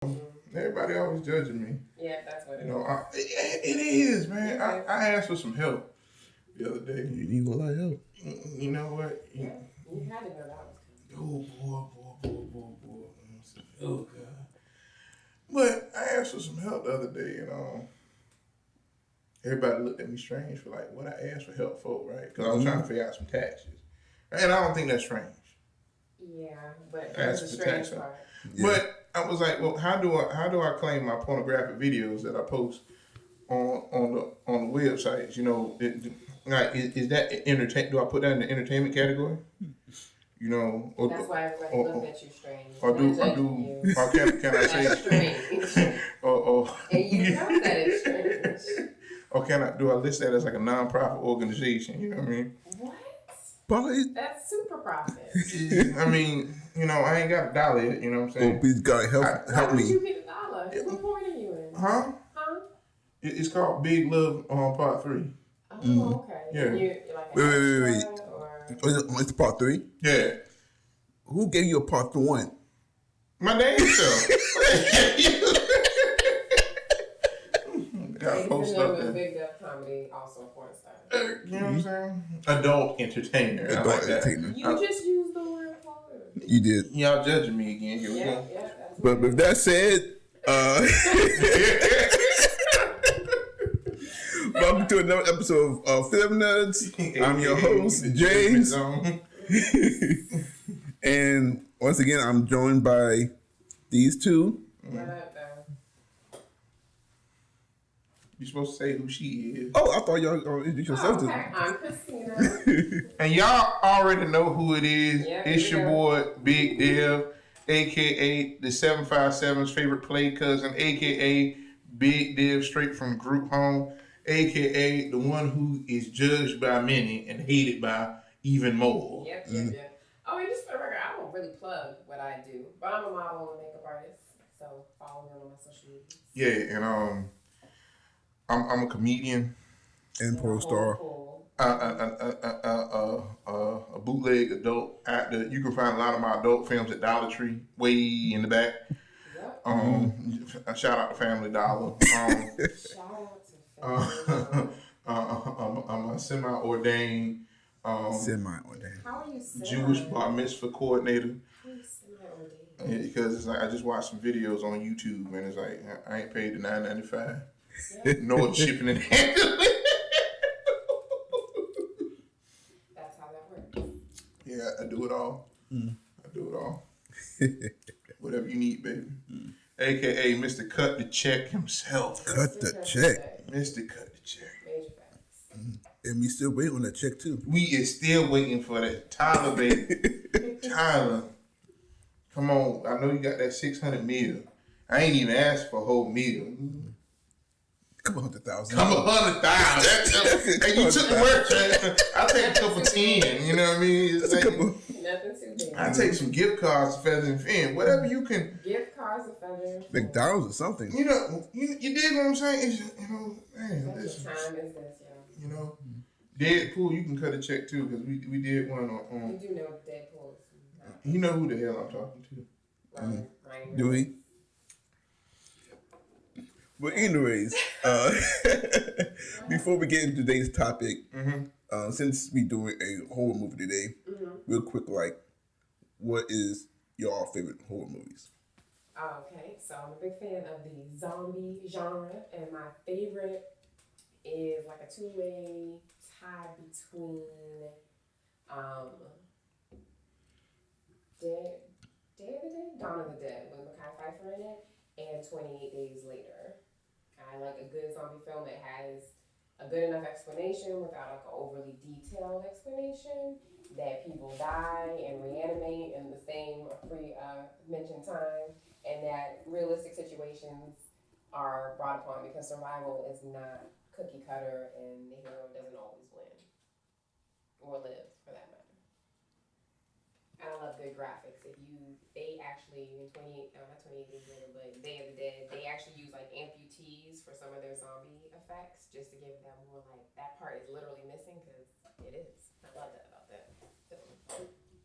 Everybody always judging me. Yeah, that's what it is. It is, man. I asked for some help the other day. You need a lot of help. You know what? Yeah, you had to know that was coming. Oh, boy. Oh, God. But I asked for some help the other day, and everybody looked at me strange for like what I asked for help for, right? Because I was trying to figure out some taxes. And I don't think that's strange. Yeah, but that's the strange part. Yeah. But I was like, well, how do I claim my pornographic videos that I post on the websites? You know, is that entertain? Do I put that in the entertainment category? You know, that's why everybody looks at you strange. Or can I say strange? And you know that it's strange. Or do I list that as like a non-profit organization? You know what I mean? What? But that's super profit. I mean, you know, I ain't got a dollar yet. You know what I'm saying? Oh, please God, help me. How did you get a dollar? What porn are you in? Huh? It's called Big Love Part 3. Oh, okay. Yeah. You're like wait. It's part 3? Yeah. Who gave you a part 1? My damn self. Got post up there. Big Dev Comedy, also a porn star. You know what I'm saying? Adult entertainer. Entertainer. You just used the word porn. You did. Y'all judging me again. Here we go. Yeah, but with that said, welcome to another episode of Film Nerds. I'm your host, James. And once again, I'm joined by these two. You're supposed to say who she is. Oh, I thought y'all introduced yourself. Okay. I'm Christina. And y'all already know who it is. Yeah, it's your boy, Big Dev, a.k.a. the 757's favorite play cousin, a.k.a. Big Dev straight from group home, a.k.a. the one who is judged by many and hated by even more. Yep. Oh, and just for the record, I don't really plug what I do, but I'm a model and makeup artist, so follow me on my social media. Yeah, and I'm a comedian and porn star. A bootleg adult actor. You can find a lot of my adult films at Dollar Tree, way in the back. Yep. Shout out to Family Dollar. Shout out to Family Dollar. I'm a semi-ordained. How are you Jewish bar mitzvah coordinator. How are you semi-ordained? Because it's like I just watched some videos on YouTube and it's like I ain't paid the $9.95. Yeah. No shipping and handling. That's how that works. Yeah, I do it all. I do it all. Whatever you need, baby. AKA Mr. Cut the Check himself. Cut the check. Mr. Cut the Check. Major facts. And we still waiting on that check too. We is still waiting for that. Tyler, baby. Tyler. Come on. I know you got that 600 meal. I ain't even asked for a whole meal. Come on, 100,000. Come on, 100,000. And you took the word. I'll take a couple 10. You know what I mean? It's like, nothing too big. I take some gift cards to Feather and Fin. Whatever you can. Gift cards to Feather and Fin. McDonald's or something. You know, you dig what I'm saying? It's, you know, man. Such a time as this, yo. You know, Deadpool, you can cut a check too because we did one on. You do know Deadpool. You know who the hell I'm talking to. Ryan. Do we? But anyways, before we get into today's topic, since we doing a horror movie today, real quick, like, what is your favorite horror movies? Okay, so I'm a big fan of the zombie genre, and my favorite is like a two-way tie between Dawn of the Dead with Mekhi Phifer in it, and 28 Days Later. I like a good zombie film that has a good enough explanation without like an overly detailed explanation, that people die and reanimate in the same mentioned time, and that realistic situations are brought upon because survival is not cookie cutter and the hero doesn't always win or live for that matter. And I love good graphics. They actually in 28 days later, but Day of the Dead, they actually use like amputees for some of their zombie effects just to give them more like that part is literally missing because it is. I love that about that.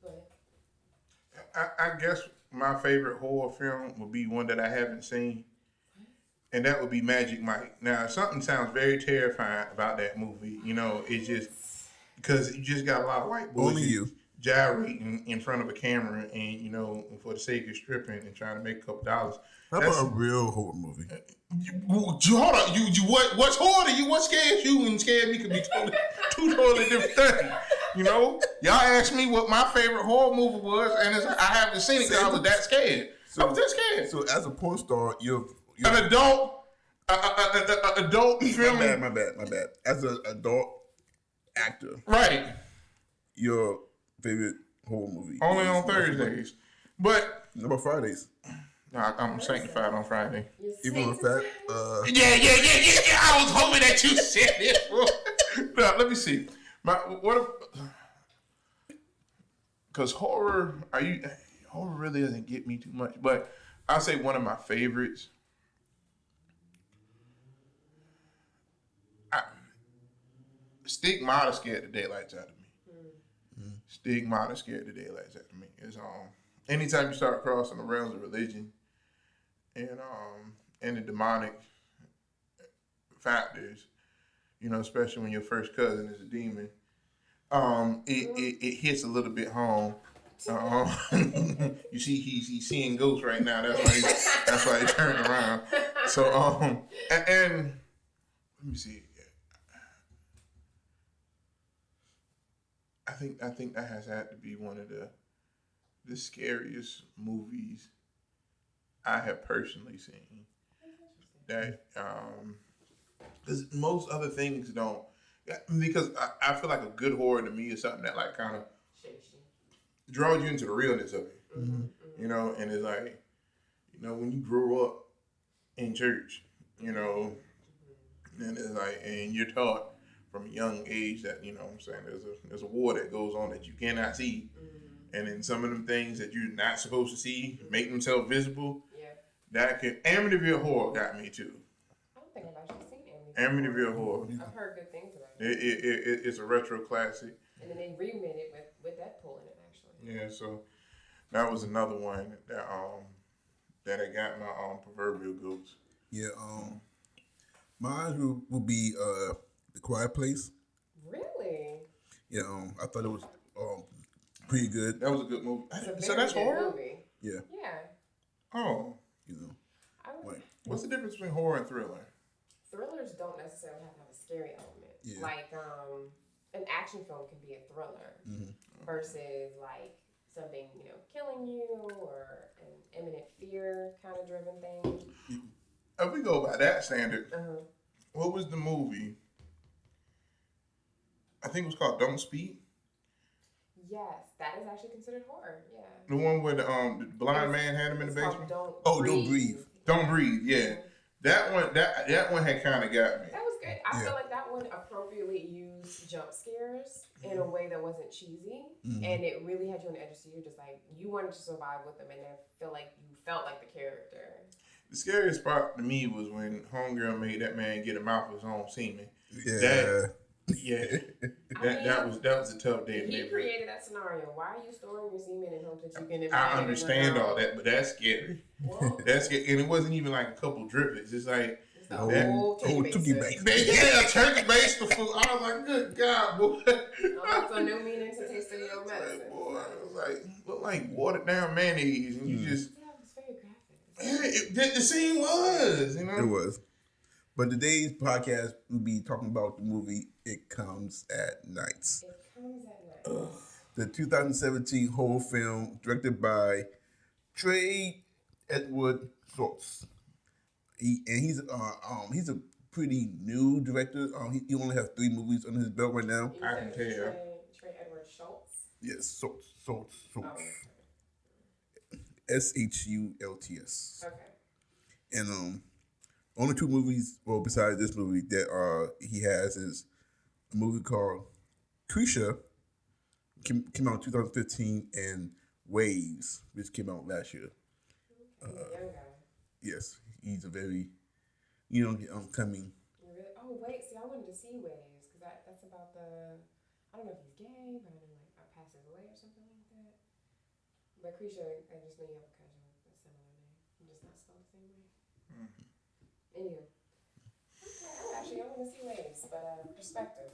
Go ahead. I guess my favorite horror film would be one that I haven't seen, and that would be Magic Mike. Now, something sounds very terrifying about that movie. You know, it's just because you just got a lot of white boys Only you. gyrating in front of a camera, and you know, for the sake of stripping and trying to make a couple dollars. How about a real horror movie? Hold on, you what's horror to you? What scares you and scared me could be two totally different things. You know, y'all asked me what my favorite horror movie was, and I haven't seen it because I was that scared. I was that scared. So as a porn star, you're an adult film. My bad. As an adult actor, right? Your favorite horror movie Only on Thursdays, but what about Fridays? I'm sanctified on Friday. Even with that, Yeah. I was hoping that you said it. No, let me see. Because horror really doesn't get me too much, but I'll say one of my favorites. Stigmata scared the daylights out of me. Stigmata scared the daylights out of me. It's anytime you start crossing the realms of religion and the demonic factors, you know, especially when your first cousin is a demon, it hits a little bit home. You see, he's seeing ghosts right now. That's why he turned around. So and let me see. I think that has had to be one of the scariest movies I have personally seen. That because most other things don't. Because I feel like a good horror to me is something that like kind of draws you into the realness of it. You know, and it's like, you know, when you grow up in church, you know, and it's like, and you're taught from a young age that, you know what I'm saying, there's a war that goes on that you cannot see. And then some of them things that you're not supposed to see make themselves visible. Yeah. That can Amityville Horror got me too. I don't think I've actually seen Amityville Horror. I've heard good things about it. It's a retro classic. And then they remade it with Deadpool in it actually. Yeah, so that was another one that I got my proverbial goats. Yeah, mine will be The Quiet Place. Really? Yeah, I thought it was pretty good. That was a good movie. So that's horror? Movie. Yeah. Yeah. Oh. You know. What's the difference between horror and thriller? Thrillers don't necessarily have to have a scary element. Yeah. Like an action film can be a thriller versus like something, you know, killing you or an imminent fear kind of driven thing. If we go by that standard, what was the movie? I think it was called Don't Speak. Yes, that is actually considered horror. Yeah. The one where the blind man had him in the basement. Don't Breathe. Don't Breathe. Yeah, that one had kind of got me. That was good. I feel like that one appropriately used jump scares in a way that wasn't cheesy, and it really had you on the edge of your seat. Just like you wanted to survive with them, and I feel like you felt like the character. The scariest part to me was when Homegirl made that man get a mouth of his own semen. Yeah. That was a tough day. He created that scenario. Why are you storing your semen in hopes that you can? I understand all that, but that's scary. Well, that's scary, and it wasn't even like a couple driplets. It's like the whole turkey base. Yeah, turkey base the food. I was like, good God, boy. So no meaning to taste of your medicine. Boy, it was like looked like watered down mayonnaise, and you just. Yeah, it was very graphic. Yeah, the scene was, you know. It was. But today's podcast, we'll be talking about the movie It Comes at Night. It Comes at Night. The 2017 horror film directed by Trey Edward Schultz. He's a pretty new director. He only has 3 movies under his belt right now. I can tell. Trey Edward Schultz. Yes, Schultz. Oh, okay. Schultz. Okay. And only 2 movies, well, besides this movie that he has is a movie called Creature, came out in 2015, and Waves, which came out last year. He's a young guy. Yes, he's a very, coming. Really? Oh wait, see, I wanted to see Waves because that's about the. I don't know if he's gay, but I know like passes away or something like that. But Creature, I just know you have a cousin. but perspective.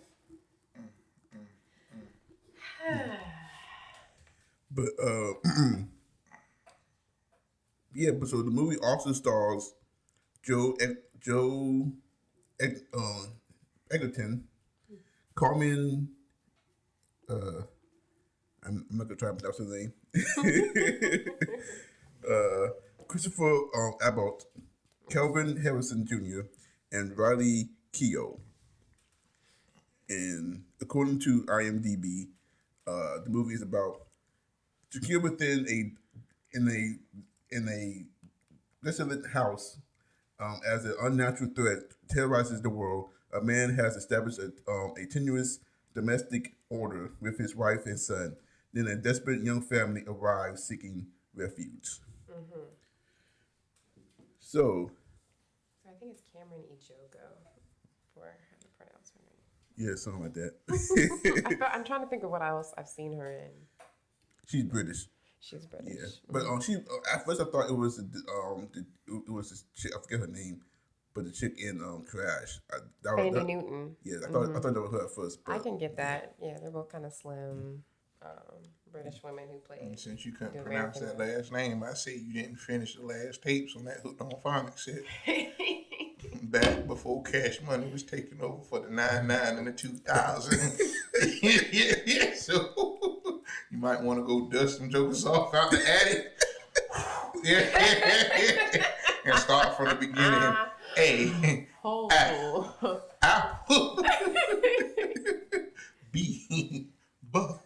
But yeah, but so the movie also stars Joe Egerton, Carmen. I'm not gonna try to pronounce his name. Christopher Abbott, Kelvin Harrison Jr., and Riley Keough. And according to IMDb, the movie is about secure within a desolate house as an unnatural threat terrorizes the world. A man has established a tenuous domestic order with his wife and son. Then a desperate young family arrives seeking refuge. Mm-hmm. So, I think it's Cameron Ichogo, for how to pronounce her name. yeah, something like that. I'm trying to think of what else I've seen her in. She's British. She's British. Yeah, but she at first I thought it was it was this chick, I forget her name, but the chick in Crash. Sandy Newton. Yeah, I thought that was her at first. But, I can get that. Yeah, they're both kind of slim British women who play. And since you couldn't the pronounce that American last name, I say you didn't finish the last tapes on that Hooked on Phonics set. Back before Cash Money was taking over for the 99 and the 2000. yeah. So you might want to go dust some jokers off out the attic. Yeah. And start from the beginning. A. Oh. Apple. B. Ball.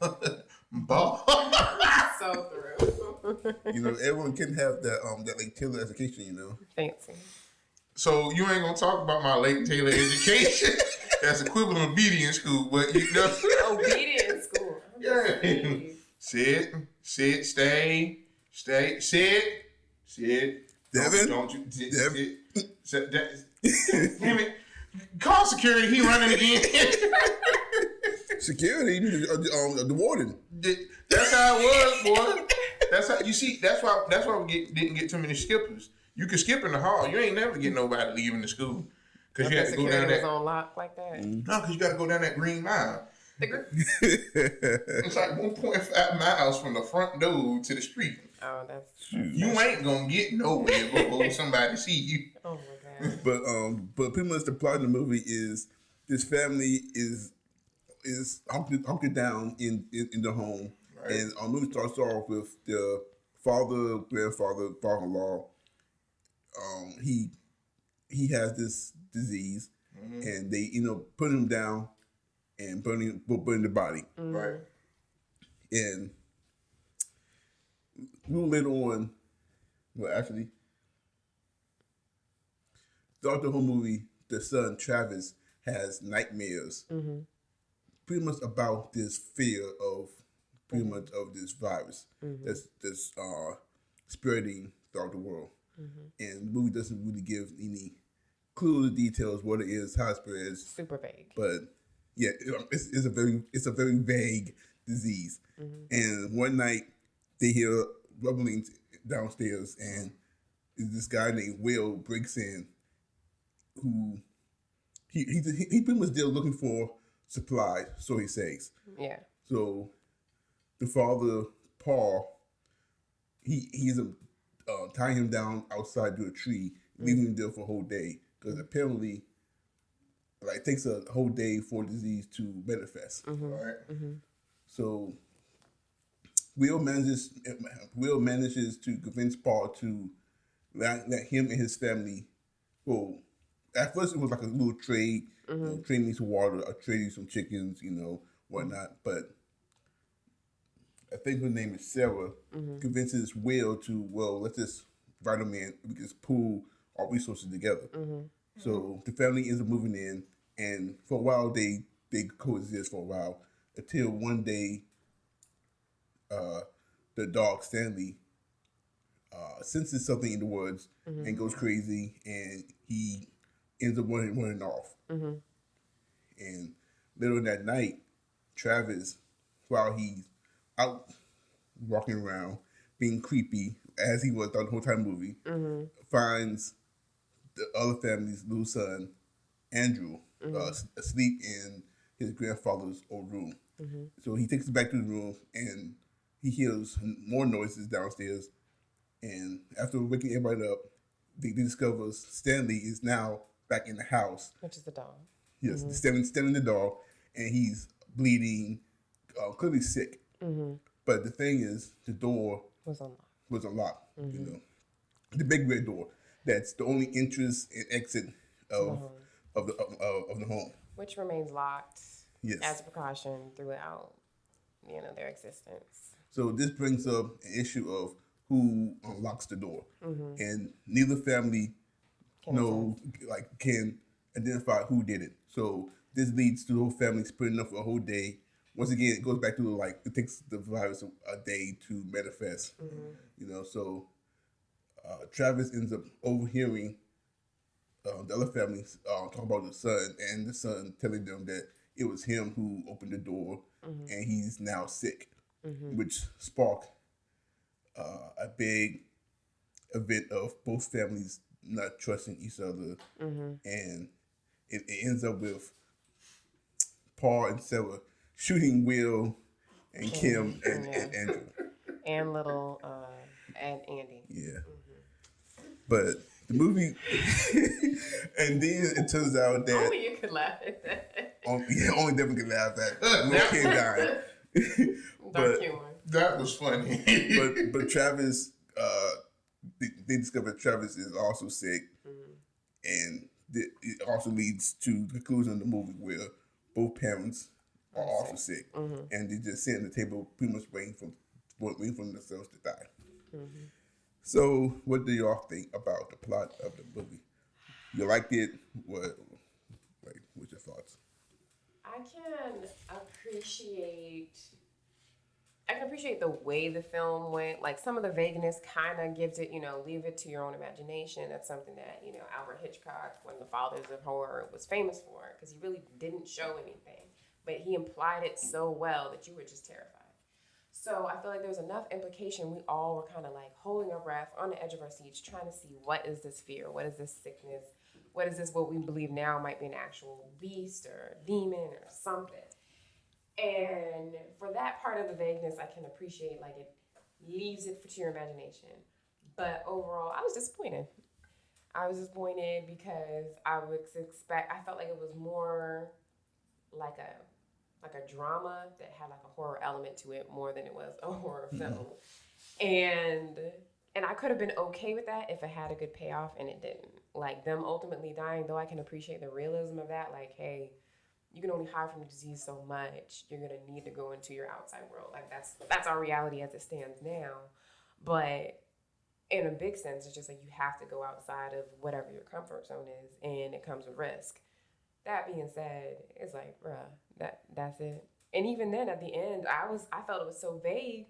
So through. you know, everyone can have that like Taylor education. Fancy. So you ain't gonna talk about my late Taylor education. That's equivalent of obedience school, but you know. Obedience school. Yeah. Sit, stay, sit. Devin? Don't you Devin? sit. Damn it. Call security, he running again. Security, the warden. That's how it was, boy. That's how you see. That's why we didn't get too many skippers. You could skip in the hall. You ain't never get nobody leaving the school because you had to go down was that. on lock like that. No, because you got to go down that green mile. It's like 1.5 miles from the front door to the street. Oh, that's. You ain't gonna get nowhere before somebody see you. Oh my god. But pretty much the plot of the movie is this family is hunkered down in the home, Right. and our movie starts off with the father, grandfather, father-in-law. He has this disease, and they put him down and burning the body. Right. And a little later on, actually, throughout the whole movie, the son Travis has nightmares, pretty much about this fear of pretty much of this virus that's spreading throughout the world. And the movie doesn't really give any clue to details what it is, how it spreads. Super vague. But yeah, it's a very vague disease. And one night they hear rumblings downstairs, and this guy named Will breaks in, who he pretty much there looking for supplies, so he says. Yeah. So the father, Paul, he's tying him down outside to a tree, leaving him there for a whole day, because apparently, like, it takes a whole day for a disease to manifest. Right. So Will manages to convince Paul to let him and his family. Well, at first it was like a little trade, trade me some water, or trade you some chickens, whatnot. But I think her name is Sarah. Convinces Will to, let's just write him in. We can just pool our resources together. So the family ends up moving in, and for a while they coexist for a while until one day, the dog Stanley senses something in the woods and goes crazy, and he ends up running off. And later that night, Travis, while he's out walking around being creepy as he was the whole time movie, finds the other family's little son, Andrew, asleep in his grandfather's old room. So he takes it back to the room, and he hears more noises downstairs. And after waking everybody up, they discover Stanley is now back in the house. Which is the dog. Yes, Stanley the dog, and he's bleeding, clearly sick. But the thing is, the door Was unlocked. You know, the big red door. That's the only entrance and exit of the home. Which remains locked Yes. as a precaution throughout, their existence. So this brings up an issue of who unlocks the door, and neither family can identify who did it. So this leads to the whole family splitting up for a whole day. Once again, it goes back to it takes the virus a day to manifest. So Travis ends up overhearing the other families talk about the son, and the son telling them that it was him who opened the door, and he's now sick, which sparked a big event of both families not trusting each other, and it ends up with Paul and Sarah shooting Will and Kim and Andrew. And little and Andy. Yeah. But the movie, and then it turns out that Only you could laugh at that. only Devin can laugh at no kid dying. Dark humor. That was funny. but Travis, they discovered Travis is also sick, and it also leads to the conclusion of the movie where both parents are also sick, and they just sit at the table, pretty much waiting for themselves to die. So, what do y'all think about the plot of the movie? You liked it? What's your thoughts? I can appreciate the way the film went. Like, some of the vagueness kind of gives it, leave it to your own imagination. That's something that, Alfred Hitchcock, one of the fathers of horror, was famous for, because he really didn't show anything. But he implied it so well that you were just terrified. So I feel like there was enough implication. We all were kind of like holding our breath on the edge of our seats, trying to see, what is this fear? What is this sickness? What is this, what we believe now might be an actual beast or demon or something? And for that part of the vagueness, I can appreciate, like, it leaves it to your imagination. But overall, I was disappointed. Because I felt like it was more like a drama that had like a horror element to it more than it was a horror film. And I could have been okay with that if it had a good payoff, and it didn't. Like, them ultimately dying, though I can appreciate the realism of that, like, hey, you can only hide from the disease so much. You're gonna need to go into your outside world. Like, that's our reality as it stands now. But in a big sense, it's just like you have to go outside of whatever your comfort zone is, and it comes with risk. That being said, it's like, bruh, that's it. And even then, at the end, I felt it was so vague.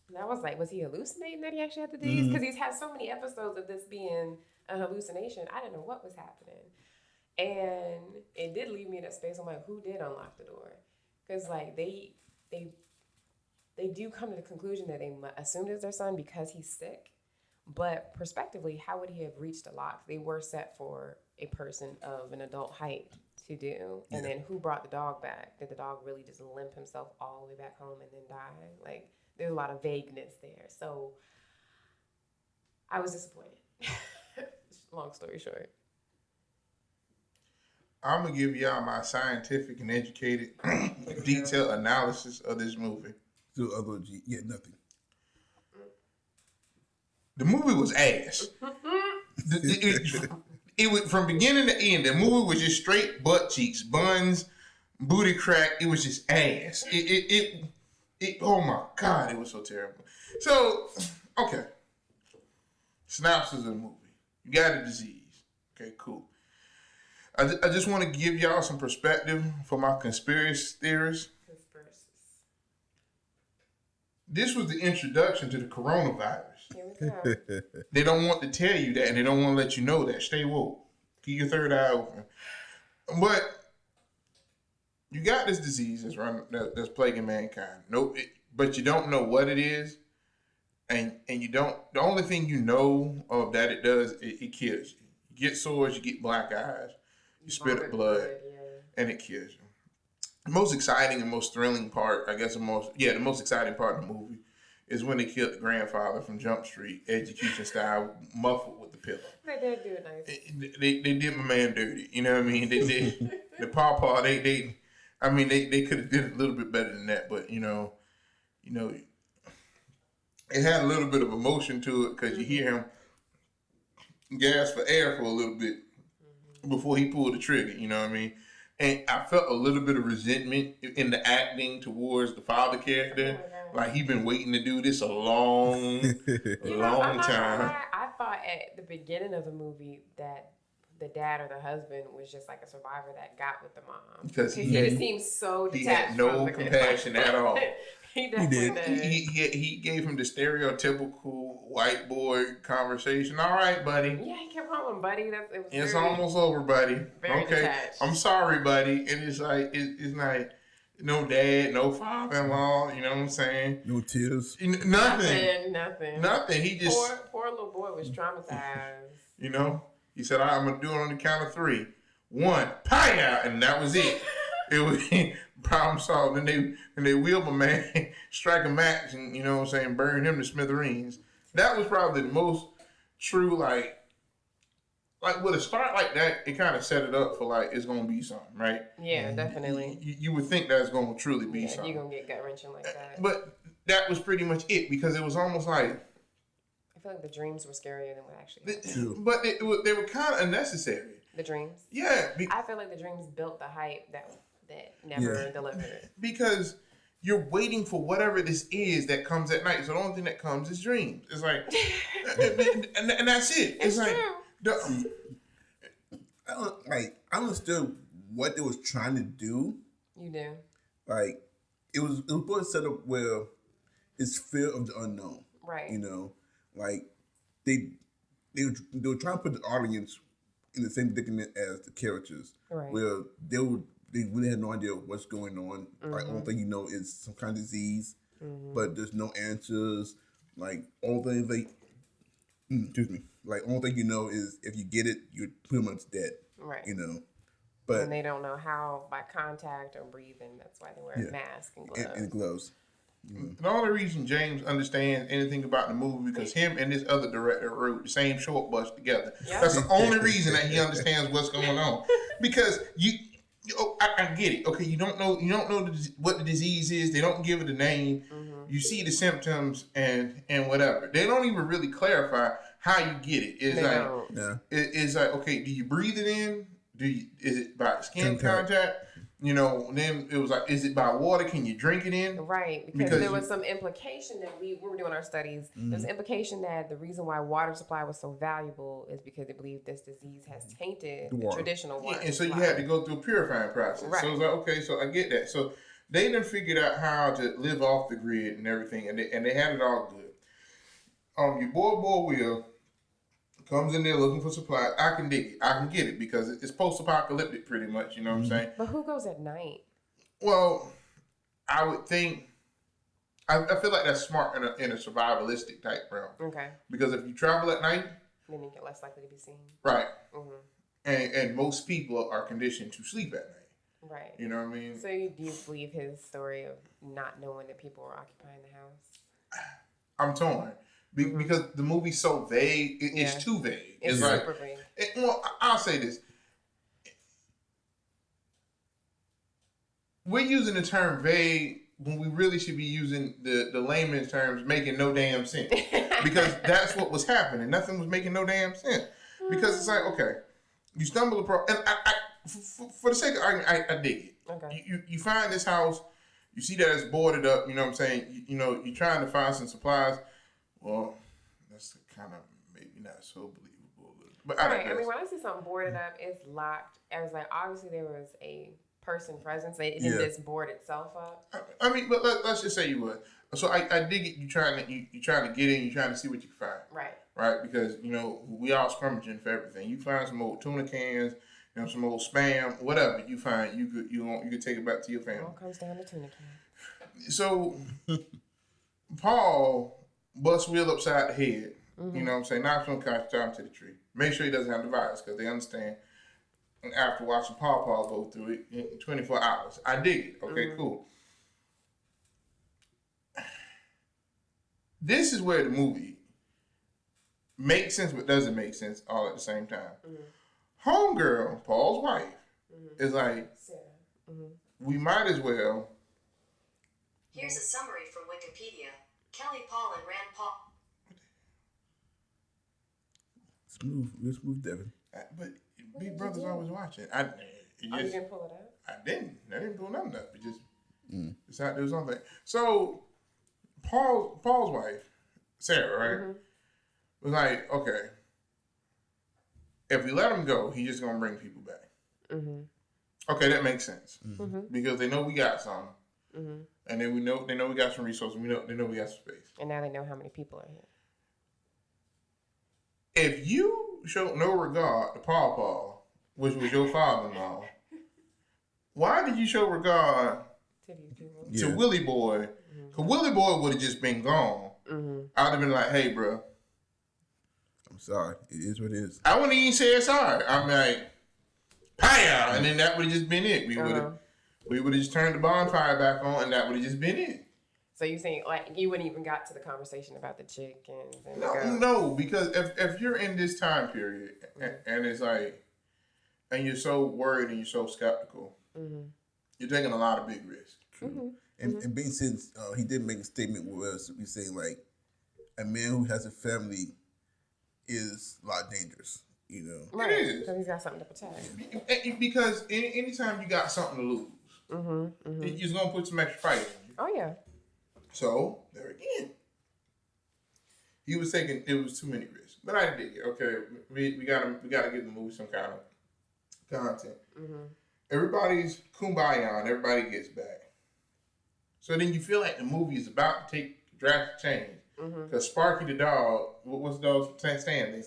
And I was like, was he hallucinating that he actually had the disease? Because he's had so many episodes of this being a hallucination. I didn't know what was happening. And it did leave me in that space. I'm like, who did unlock the door? Because, like, they do come to the conclusion that they assumed it's their son because he's sick. But prospectively, how would he have reached the lock? They were set for a person of an adult height to do. And then who brought the dog back? Did the dog really just limp himself all the way back home and then die? Like, there's a lot of vagueness there. So I was disappointed. Long story short. I'm going to give y'all my scientific and educated detailed analysis of this movie. So, nothing. The movie was ass. It was from beginning to end. The movie was just straight butt cheeks, buns, booty crack. It was just ass. Oh my God, it was so terrible. So, okay. Synopsis of the movie. You got a disease. Okay, cool. I just want to give y'all some perspective for my conspiracy theorists. This was the introduction to the coronavirus. Here we go. They don't want to tell you that, and they don't want to let you know that. Stay woke. Keep your third eye open. But you got this disease that's plaguing mankind. But you don't know what it is, and you don't. The only thing you know of that it does, it kills you. You get sores, you get black eyes, you spit up blood. and it kills you. The most exciting and most thrilling part, I guess, the most exciting part of the movie is when they killed the grandfather from Jump Street, execution style, muffled with the pillow. They did do it nice. They did my man dirty. You know what I mean? They did the pawpaw. They could have did it a little bit better than that, but you know, it had a little bit of emotion to it because you hear him gasp for air for a little bit before he pulled the trigger. You know what I mean? And I felt a little bit of resentment in the acting towards the father character. Like he been waiting to do this a long time. I thought at the beginning of the movie that the dad or the husband was just like a survivor that got with the mom. Because he just seemed so detached. He had no from compassion at all. He definitely did. He gave him the stereotypical white boy conversation. All right, buddy. Yeah, he kept calling buddy. It's almost over, buddy. Very okay, detached. I'm sorry, buddy. And it's like it's like no dad, no father-in-law. You know what I'm saying? No tears. Nothing. He just poor little boy was traumatized. You know, he said, "I'm gonna do it on the count of 3. 1, pie, and that was it." It was problem solved. And they wheeled my man, strike a match, and you know what I'm saying, burn him to smithereens. That was probably the most true, like with a start like that, it kind of set it up for like it's gonna be something, right? Yeah, definitely. You would think that's gonna truly be something. You're gonna get gut wrenching like that. But that was pretty much it because it was almost like I feel like the dreams were scarier than what actually happened. But they were kind of unnecessary. The dreams. Yeah. I feel like the dreams built the hype that never delivered. Because you're waiting for whatever this is that comes at night. So the only thing that comes is dreams. It's like, and that's it. It's like, true. I understood what they was trying to do. You do. Like, it was both set up where it's fear of the unknown. Right. You know, like they were trying to put the audience in the same predicament as the characters, right. Where they really had no idea what's going on. Mm-hmm. Like, only thing you know is some kind of disease, but there's no answers. Like, all things like only thing you know is if you get it, you're pretty much dead. Right. You know, but and they don't know how by contact or breathing. That's why they wear a mask and gloves. And gloves. The only reason James understands anything about the movie because him and this other director wrote the same short bus together. Yep. That's the only reason that he understands what's going on. Because I get it. Okay, you don't know what the disease is. They don't give it a name. Mm-hmm. You see the symptoms and whatever. They don't even really clarify how you get it. It's like okay, do you breathe it in? Is it by skin contact? You know, then it was like, is it by water? Can you drink it in? Right, because there was some implication that we were doing our studies. Mm-hmm. There's implication that the reason why water supply was so valuable is because they believe this disease has tainted the traditional water. And so you had to go through a purifying process. Right. So it was like, okay, so I get that. So they done figured out how to live off the grid and everything, and they had it all good. Your boy Will comes in there looking for supplies. I can dig it. I can get it because it's post-apocalyptic pretty much, you know what I'm saying? But who goes at night? Well, I would think, I feel like that's smart in a survivalistic type realm. Okay. Because if you travel at night, then you get less likely to be seen. Right. Mm-hmm. And most people are conditioned to sleep at night. Right. You know what I mean? So do you believe his story of not knowing that people were occupying the house? I'm torn. Because the movie's so vague, it's too vague. It's like, super vague. Well, I'll say this. We're using the term vague when we really should be using the layman's terms, making no damn sense. Because that's what was happening. Nothing was making no damn sense. Because it's like, okay, you stumble across, and I for the sake of argument, I dig it. Okay. You find this house, you see that it's boarded up, you know what I'm saying? You're trying to find some supplies. Well, that's kind of maybe not so believable. But right. I mean, when I see something boarded up, it's locked. I was like, obviously there was a person present. So it didn't just board itself up. I mean, but let's just say you would. So I dig it. You're trying to get in. You're trying to see what you can find. Right. Right. Because we all scrummaging for everything. You find some old tuna cans, some old Spam, whatever you find. You could take it back to your family. It all comes down to tuna cans. So Paul busts Will upside the head. Mm-hmm. You know what I'm saying? Knocks him time to the tree. Make sure he doesn't have the virus because they understand after watching Paw Paw go through it in 24 hours. I dig it. Okay, cool. This is where the movie makes sense but doesn't make sense all at the same time. Homegirl, Paul's wife, is like, we might as well. Here's a summary from Wikipedia. Kelly Paul and Rand Paul. Let's move, Devin. But Big Brother's always watching. You didn't pull it up? I didn't pull nothing up. It just decided to do something. So Paul's wife, Sarah, right, was like, okay, if we let him go, he's just gonna bring people back. Okay, that makes sense because they know we got some, and then they know we got some resources. They know we got some space, and now they know how many people are here. If you showed no regard to Paw Paw, which was your father-in-law, why did you show regard To these people. to Willie Boy? Because Willie Boy would have just been gone. I'd have been like, hey, bro. I'm sorry. It is what it is. I wouldn't even say sorry. I'm like, pow! And then that would have just been it. We would have just turned the bonfire back on, and that would have just been it. So you saying like you wouldn't even got to the conversation about the chickens and No, because if you're in this time period and it's like, and you're so worried and you're so skeptical, you're taking a lot of big risks. And being since he did make a statement with us, we saying like a man who has a family is a lot dangerous, you know. right? It is. So he's got something to protect. Because anytime you got something to lose, you're just gonna put some extra fight in you. Oh yeah. So there again, he was taking it was too many risks. But I dig it. Okay, we gotta give the movie some kind of content. Everybody's kumbaya and everybody gets back. So then you feel like the movie is about to take drastic change. Because Sparky the dog, what's the dog's Stanley?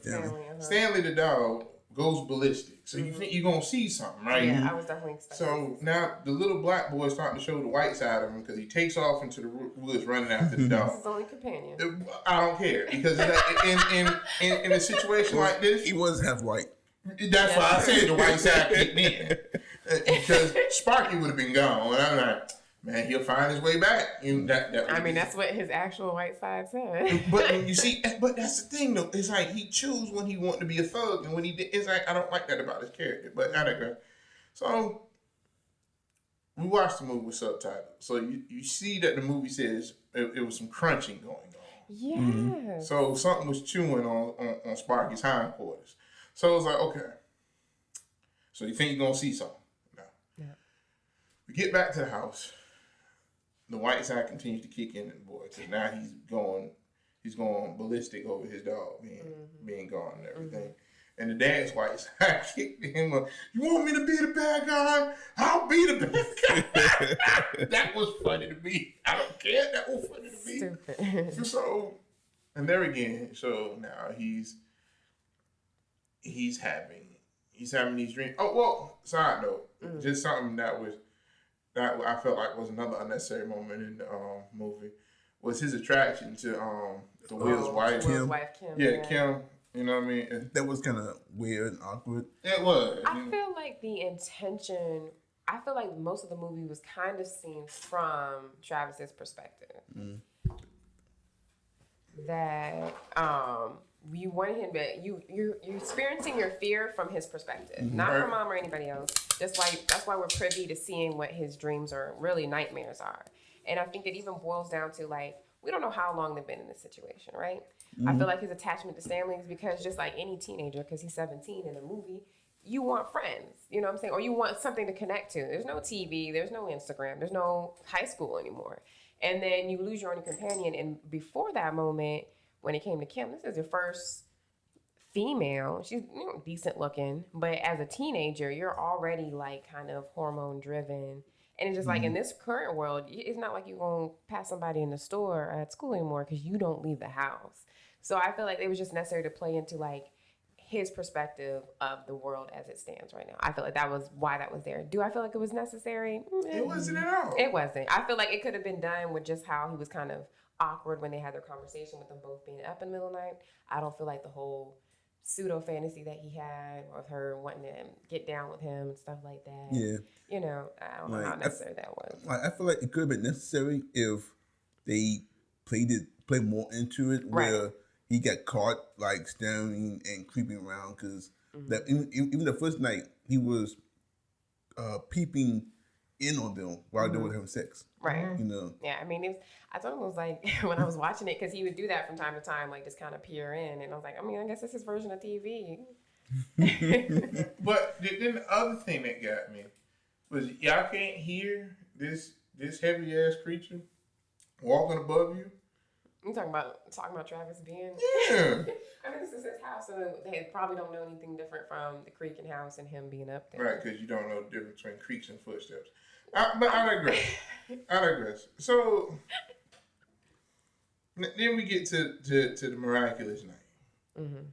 Stanley the dog goes ballistic. So you think you're going to see something, right? Yeah, I was definitely expecting. So now the little black boy is starting to show the white side of him because he takes off into the woods running after the dog. This is only companion. I don't care. Because in a situation like this, He was half white. that's why I said the white side kicked in. Because Sparky would have been gone. And I'm like, man, he'll find his way back. That's what his actual white side said. But you see, but that's the thing though. It's like he chose when he wanted to be a thug, and when he did, it's like I don't like that about his character. But I digress. So we watched the movie with subtitles, so you see that the movie says it was some crunching going on. Yeah. So something was chewing on Sparky's hindquarters. So it was like, okay. So you think you're gonna see something? No. Yeah. We get back to the house. The white side continues to kick in the boy. So now he's going ballistic over his dog being gone and everything. And the dad's white side kicked him up. You want me to be the bad guy? I'll be the bad guy. That was funny to me. I don't care. That was funny to me. Stupid. So, and there again, so now he's having these dreams. Oh, well, side note, just something that I felt like was another unnecessary moment in the movie was his attraction to Will's wife. Will's wife, Kim. Yeah, Kim. You know what I mean? That was kind of weird and awkward. It was. I feel like the intention. I feel like most of the movie was kind of seen from Travis's perspective. That you wanted him to you're experiencing your fear from his perspective, not from mom or anybody else. Just like that's why we're privy to seeing what his dreams or really nightmares are. And I think it even boils down to like we don't know how long they've been in this situation, right? I feel like his attachment to Stanley is because just like any teenager, because he's 17 in a movie, you want friends, you know what I'm saying? Or you want something to connect to. There's no TV, there's no Instagram, there's no high school anymore. And then you lose your only companion. And before that moment, when it came to Kim, this is your first female. She's decent looking, but as a teenager, you're already like kind of hormone driven. And it's just like in this current world, it's not like you're going to pass somebody in the store or at school anymore because you don't leave the house. So I feel like it was just necessary to play into like his perspective of the world as it stands right now. I feel like that was why that was there. Do I feel like it was necessary? It wasn't at all. It wasn't. I feel like it could have been done with just how he was kind of awkward when they had their conversation with them both being up in the middle of the night. I don't feel like the whole pseudo fantasy that he had with her wanting to get down with him and stuff like that. Yeah. You know, I don't know Like, how necessary that was. I feel like it could have been necessary if they played more into it, where Right. he got caught like staring and creeping around, because that even the first night he was peeping in on them while they were having sex. Right. You know. Yeah, I mean, I thought it was like when I was watching it, because he would do that from time to time, like just kind of peer in, and I was like, I mean, I guess it's his version of TV. But then the other thing that got me was y'all can't hear this heavy ass creature walking above you. You talking about Travis being? Yeah. I mean, this is his house, so they probably don't know anything different from the creaking house and him being up there. Right, because you don't know the difference between creaks and footsteps. But I digress. So then we get to the miraculous night. Mm-hmm.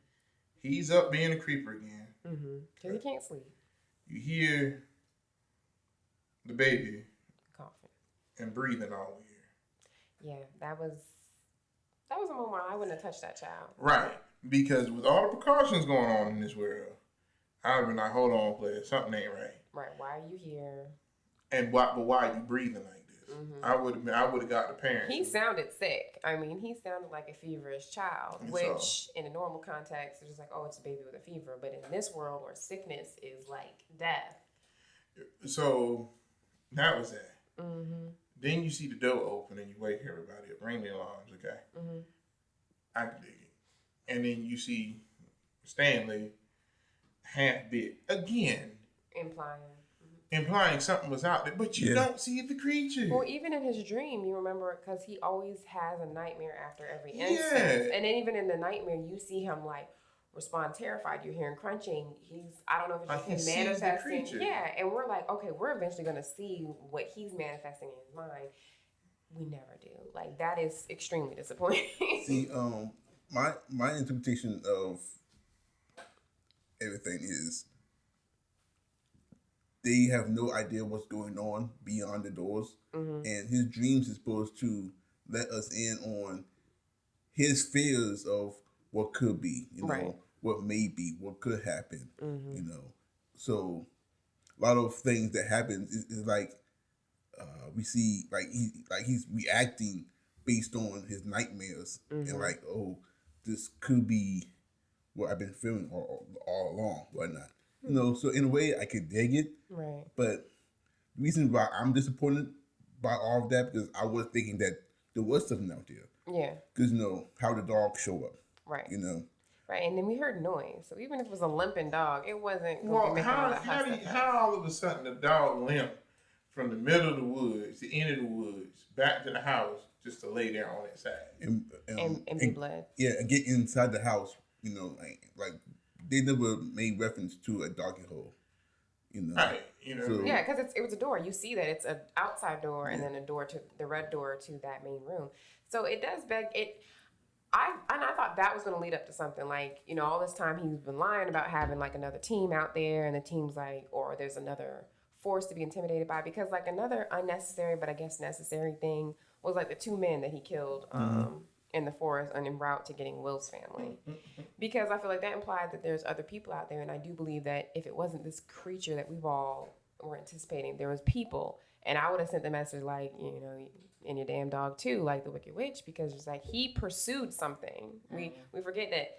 He's up being a creeper again. Mm-hmm. Because he can't sleep. You hear the baby Coughing. and breathing all weird. Yeah, that was a moment where I wouldn't have touched that child. Right, because with all the precautions going on in this world, I would have been like, hold on, player, something ain't right. Right, why are you here? And why are you breathing like this? Mm-hmm. I would have got the parents. He sounded sick. I mean, he sounded like a feverish child, which in a normal context is just like, oh, it's a baby with a fever. But in this world where sickness is like death. So that was that. Mm-hmm. Then you see the door open and you wake everybody up. Ring the alarms, okay? Mm-hmm. I can dig it. And then you see Stanley half bit again, implying something was out there, but you don't see the creature. Well, even in his dream, you remember, because he always has a nightmare after every instance. Yeah. And then even in the nightmare, you see him like respond terrified. You hear him crunching. I don't know if it's just him manifesting. Yeah, and we're like, okay, we're eventually going to see what he's manifesting in his mind. We never do. Like, that is extremely disappointing. See, my interpretation of everything is they have no idea what's going on beyond the doors, and his dreams is supposed to let us in on his fears of what could be, you know, what may be, what could happen, you know. So a lot of things that happen is like we see he's reacting based on his nightmares, and like, oh, this could be what I've been feeling all along, whatnot. You know, so in a way I could dig it. Right. But the reason why I'm disappointed by all of that, because I was thinking that there was something out there. Yeah. Because, you know, how the dog show up. Right. You know. Right, and then we heard noise. So even if it was a limping dog, it wasn't going to Well, be making all that hush. how all of a sudden the dog limped from the middle of the woods, the end of the woods, back to the house just to lay there on its side. And be blood. Yeah, and get inside the house, you know, like they never made reference to a doggy hole. You know. Right. You know. So, Yeah, because it was a door. You see that it's an outside door and then a door to the red door to that main room. So it does beg it. I thought that was going to lead up to something like, you know, all this time he's been lying about having like another team out there, and the team's like, or there's another force to be intimidated by, because like another unnecessary but I guess necessary thing was like the two men that he killed in the forest and en route to getting Will's family. Because I feel like that implied that there's other people out there, and I do believe that if it wasn't this creature that we've all were anticipating, there was people. And I would have sent the message like, you know, in your damn dog too, like the Wicked Witch, because it's like he pursued something. We forget that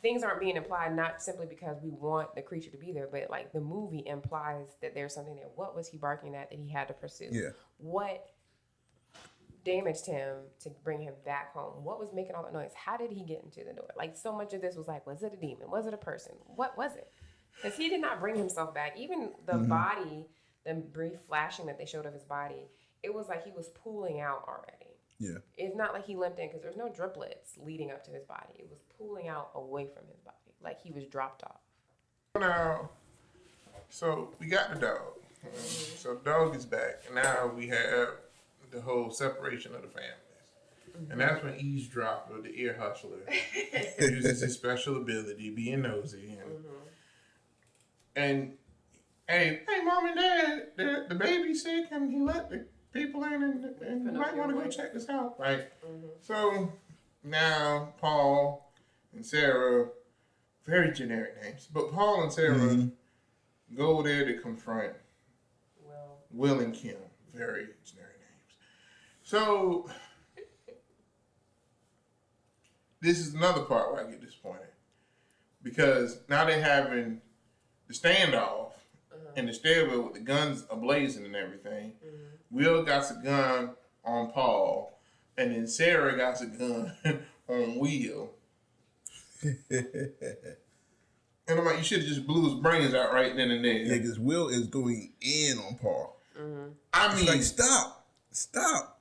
things aren't being implied not simply because we want the creature to be there, but like the movie implies that there's something there. What was he barking at that he had to pursue? Yeah. What damaged him to bring him back home? What was making all that noise? How did he get into the door? Like, so much of this was like, was it a demon? Was it a person? What was it? Because he did not bring himself back. Even the body, the brief flashing that they showed of his body, it was like he was pooling out already. Yeah. It's not like he limped in, because there's no driplets leading up to his body. It was pooling out away from his body, like he was dropped off. Now, so we got the dog. So the dog is back, and now we have the whole separation of the families. And that's when Eavesdropper, the ear hustler, uses his special ability, being nosy. And hey, mom and dad, the baby's sick, and he let the people in, and you might want to go check this out, right? So now Paul and Sarah Very generic names. But Paul and Sarah go there to confront Will and Kim. Very generic names. So, this is another part where I get disappointed. Because now they're having the standoff in the stairwell with the guns ablazing and everything. Will got a gun on Paul, and then Sarah got a gun on Will. And I'm like, you should have just blew his brains out right then and there. Yeah, because Will is going in on Paul. I mean, like, stop.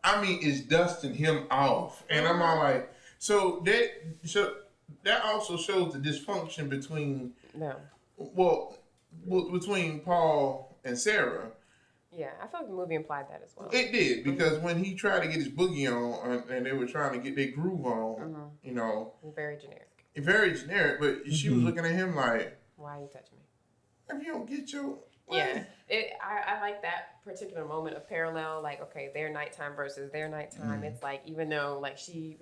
I mean, it's dusting him off, and I'm all like, so that also shows the dysfunction between between Paul and Sarah. Yeah, I feel like the movie implied that as well. It did, because when he tried to get his boogie on and they were trying to get their groove on, you know. Very generic. Very generic, but she was looking at him like, why are you touching me? If you don't get your... Yeah, I like that particular moment of parallel, like, okay, their nighttime versus their nighttime. It's like, even though, like, she,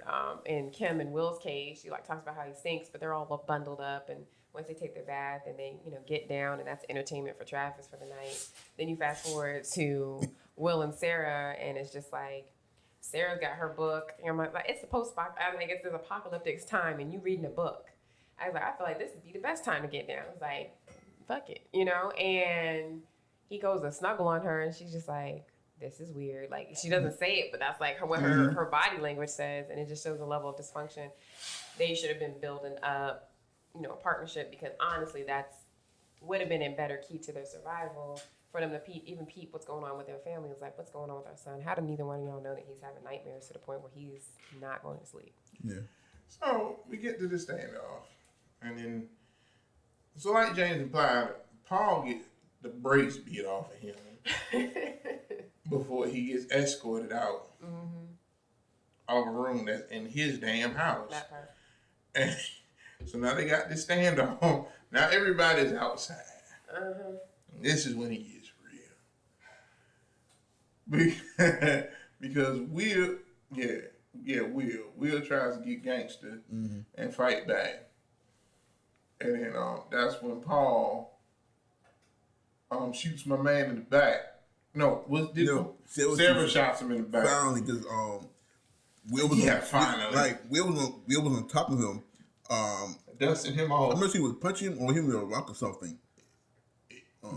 in Kim and Will's case, she, like, talks about how he stinks, but they're all bundled up, and once they take their bath and they, you know, get down, and that's entertainment for Travis for the night. Then you fast forward to Will and Sarah, and it's just like, Sarah's got her book, and I'm like, it's the it's this apocalyptic time, and you reading a book. I was like, I feel like this would be the best time to get down. I was like, fuck it, you know? And he goes to snuggle on her, and she's just like, this is weird. Like, she doesn't say it, but that's like what her body language says, and it just shows a level of dysfunction. They should have been building up, you know, a partnership, because honestly, that's would have been a better key to their survival. For them to peep what's going on with their family. It's like, what's going on with our son? How do neither one of y'all know that he's having nightmares to the point where he's not going to sleep? Yeah. So we get to the standoff, and then, so like James implied, Paul gets the brakes beat off of him before he gets escorted out of a room that's in his damn house. That part. And so now they got this standoff. Now everybody's outside. This is when he gets real. Because Will tries to get gangster and fight back. And then that's when Paul shoots my man in the back. Sarah shots him in the back. Finally, because Will was Will was on top of him. Dusting him off. I'm not sure he was punching him or him with a rock or something.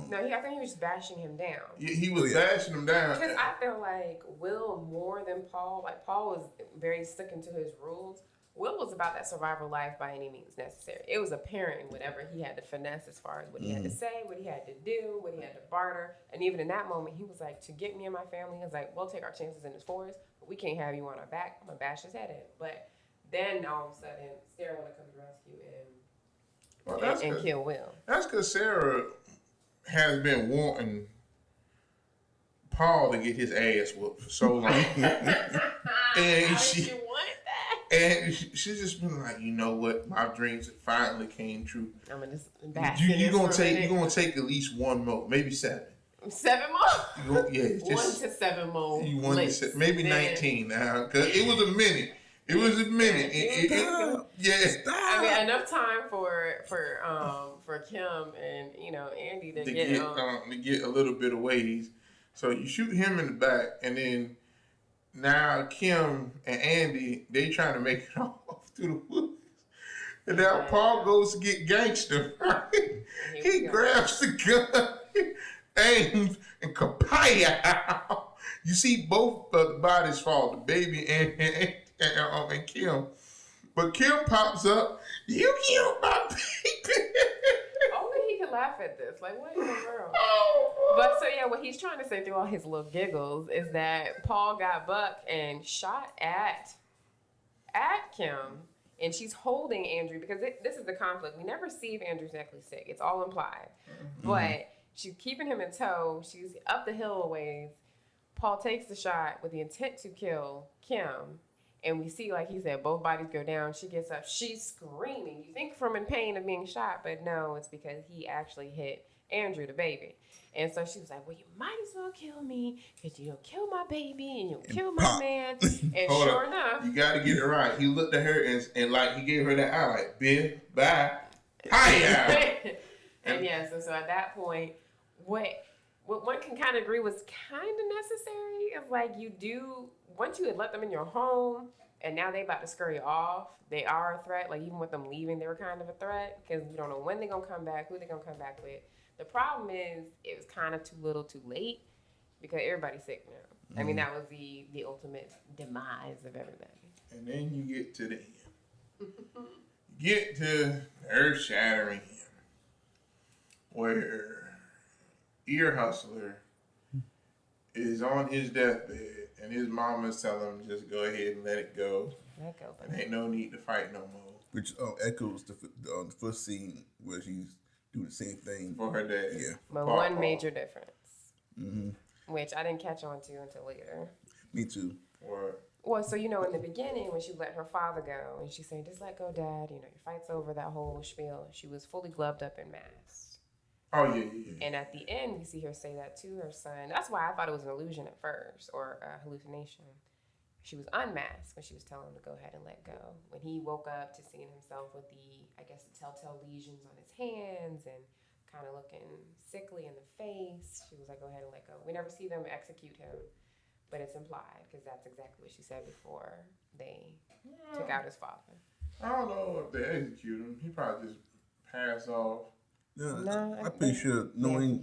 No, I think he was bashing him down. Yeah, he was bashing him down. Because I feel like Will more than Paul. Like, Paul was very sticking to his rules. Will was about that survival life by any means necessary. It was apparent in whatever he had to finesse as far as what he had to say, what he had to do, what he had to barter. And even in that moment, he was like, to get me and my family, he was like, we'll take our chances in this forest, but we can't have you on our back. I'm going to bash his head in. But then all of a sudden, Sarah want to come to rescue and kill Will. That's because Sarah has been wanting Paul to get his ass whooped for so long. And she wanted that. And she's just been like, you know what? My dreams finally came true. I'm gonna just you're gonna take at least one more, maybe 7. 7 more? Just 1 to 7 more. You want to maybe 19 now, because it was a minute. It was a minute. I mean, enough time for Kim and Andy to get a little bit of ways. So you shoot him in the back, and then now Kim and Andy, they trying to make it off through the woods. And now Paul goes to get gangster. Right? He grabs the gun, aims, and kapaya! You see both of the bodies fall, the baby and Kim. But Kim pops up, you killed my baby. Only he can laugh at this. Like, what in the world? But so yeah, what he's trying to say through all his little giggles is that Paul got bucked and shot at Kim, and she's holding Andrew because this is the conflict. We never see if Andrew's actually sick. It's all implied. But she's keeping him in tow. She's up the hill a ways. Paul takes the shot with the intent to kill Kim. And we see, like he said, both bodies go down. She gets up. She's screaming. You think from in pain of being shot, but no, it's because he actually hit Andrew, the baby. And so she was like, well, you might as well kill me because you don't kill my baby and you'll kill my man. And sure enough. You got to get it right. He looked at her and like he gave her that eye like, bitch, bye. Hiya! And yeah, so at that point, what one can kind of agree was kind of necessary is like you do, once you had let them in your home and now they about to scurry off, they are a threat. Like even with them leaving, they were kind of a threat because you don't know when they're going to come back, who they're going to come back with. The problem is it was kind of too little too late because everybody's sick now. I mean, that was the ultimate demise of everybody. And then you get to the end. You get to earth-shattering end, where Ear Hustler is on his deathbed, and his mama's telling him just go ahead and let it go. Let go, And ain't no need to fight no more. Which echoes the first scene where she's doing the same thing For her dad. Yeah. But Paul. one major difference, which I didn't catch on to until later. Me too. Or Well, so in the beginning when she let her father go and she said, "Just let go, Dad. Your fight's over." That whole spiel. She was fully gloved up and masked. oh yeah. And at the end, we see her say that to her son. That's why I thought it was an illusion at first or a hallucination. She was unmasked when she was telling him to go ahead and let go. When he woke up to seeing himself with the telltale lesions on his hands and kind of looking sickly in the face, she was like, "Go ahead and let go." We never see them execute him. But it's implied because that's exactly what she said before they took out his father. I don't know if they execute him. He probably just passed off. Yeah, No, I'm pretty sure knowing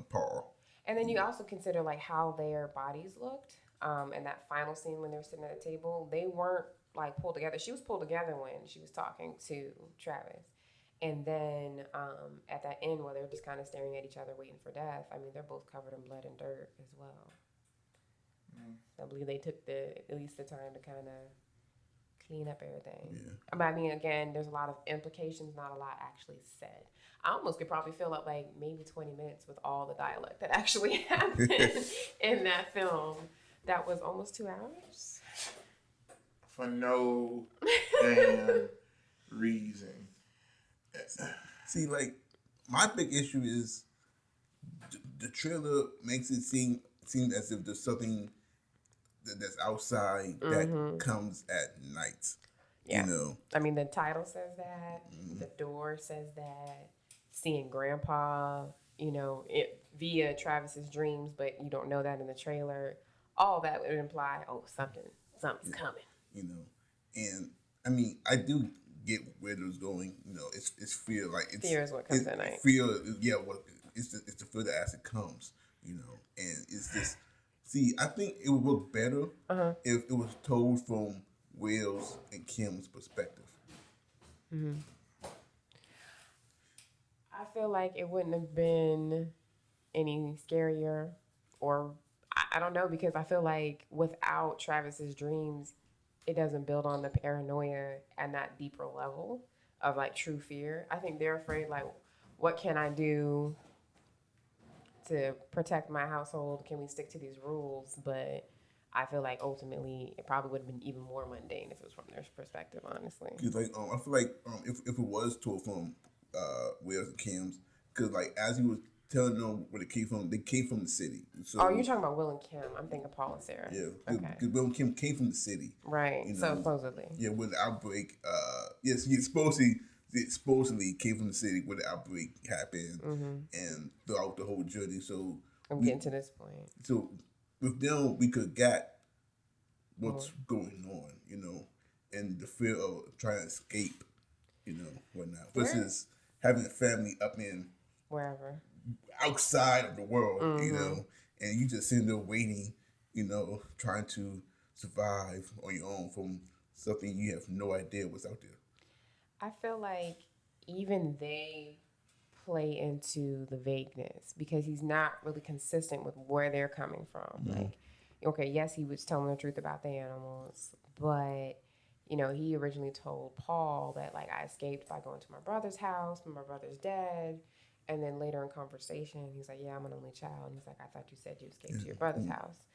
Paul. And then you also consider like how their bodies looked. In that final scene when they were sitting at the table, they weren't like pulled together. She was pulled together when she was talking to Travis. And then at that end where they're just kind of staring at each other waiting for death, I mean, they're both covered in blood and dirt as well. I believe they took at least the time to kind of clean up everything. Yeah. But I mean, again, there's a lot of implications, not a lot actually said. I almost could probably fill up like maybe 20 minutes with all the dialect that actually happened in that film. That was almost 2 hours. For no damn reason. See, like my big issue is the trailer makes it seem as if there's something that's outside that comes at night. Yeah. You know. I mean, the title says that. The door says that. Seeing Grandpa, via Travis's dreams, but you don't know that in the trailer. All that would imply, something's coming. You know, and I mean, I do get where it was going. You know, it's fear. Like Fear is what comes at night. Fear, yeah. What it's the fear that as it comes. You know, and it's just. See, I think it would work better if it was told from Will's and Kim's perspective. Mm-hmm. I feel like it wouldn't have been any scarier, or I don't know, because I feel like without Travis's dreams, it doesn't build on the paranoia and that deeper level of like true fear. I think they're afraid, like, what can I do to protect my household? Can we stick to these rules? But I feel like ultimately it probably would have been even more mundane if it was from their perspective, honestly. Cause like I feel like if it was told from Will's and Kim's, because like as he was telling them where they came from the city. So, Oh, you're talking about Will and Kim. I'm thinking Paul and Sarah. Yeah, Okay. because Will and Kim came from the city. Right. Supposedly. Yeah, with the outbreak. Yes, he supposedly came from the city where the outbreak happened, and throughout the whole journey. So I'm getting to this point. So with them, we could get what's going on, and the fear of trying to escape, whatnot. Versus having a family up in wherever outside of the world, and you just sitting there waiting, trying to survive on your own from something you have no idea what's out there. I feel like even they play into the vagueness because he's not really consistent with where they're coming from. Like, okay, yes, he was telling the truth about the animals, but he originally told Paul that like I escaped by going to my brother's house, but my brother's dead. And then later in conversation, he's like, "Yeah, I'm an only child." And he's like, "I thought you said you escaped to your brother's house."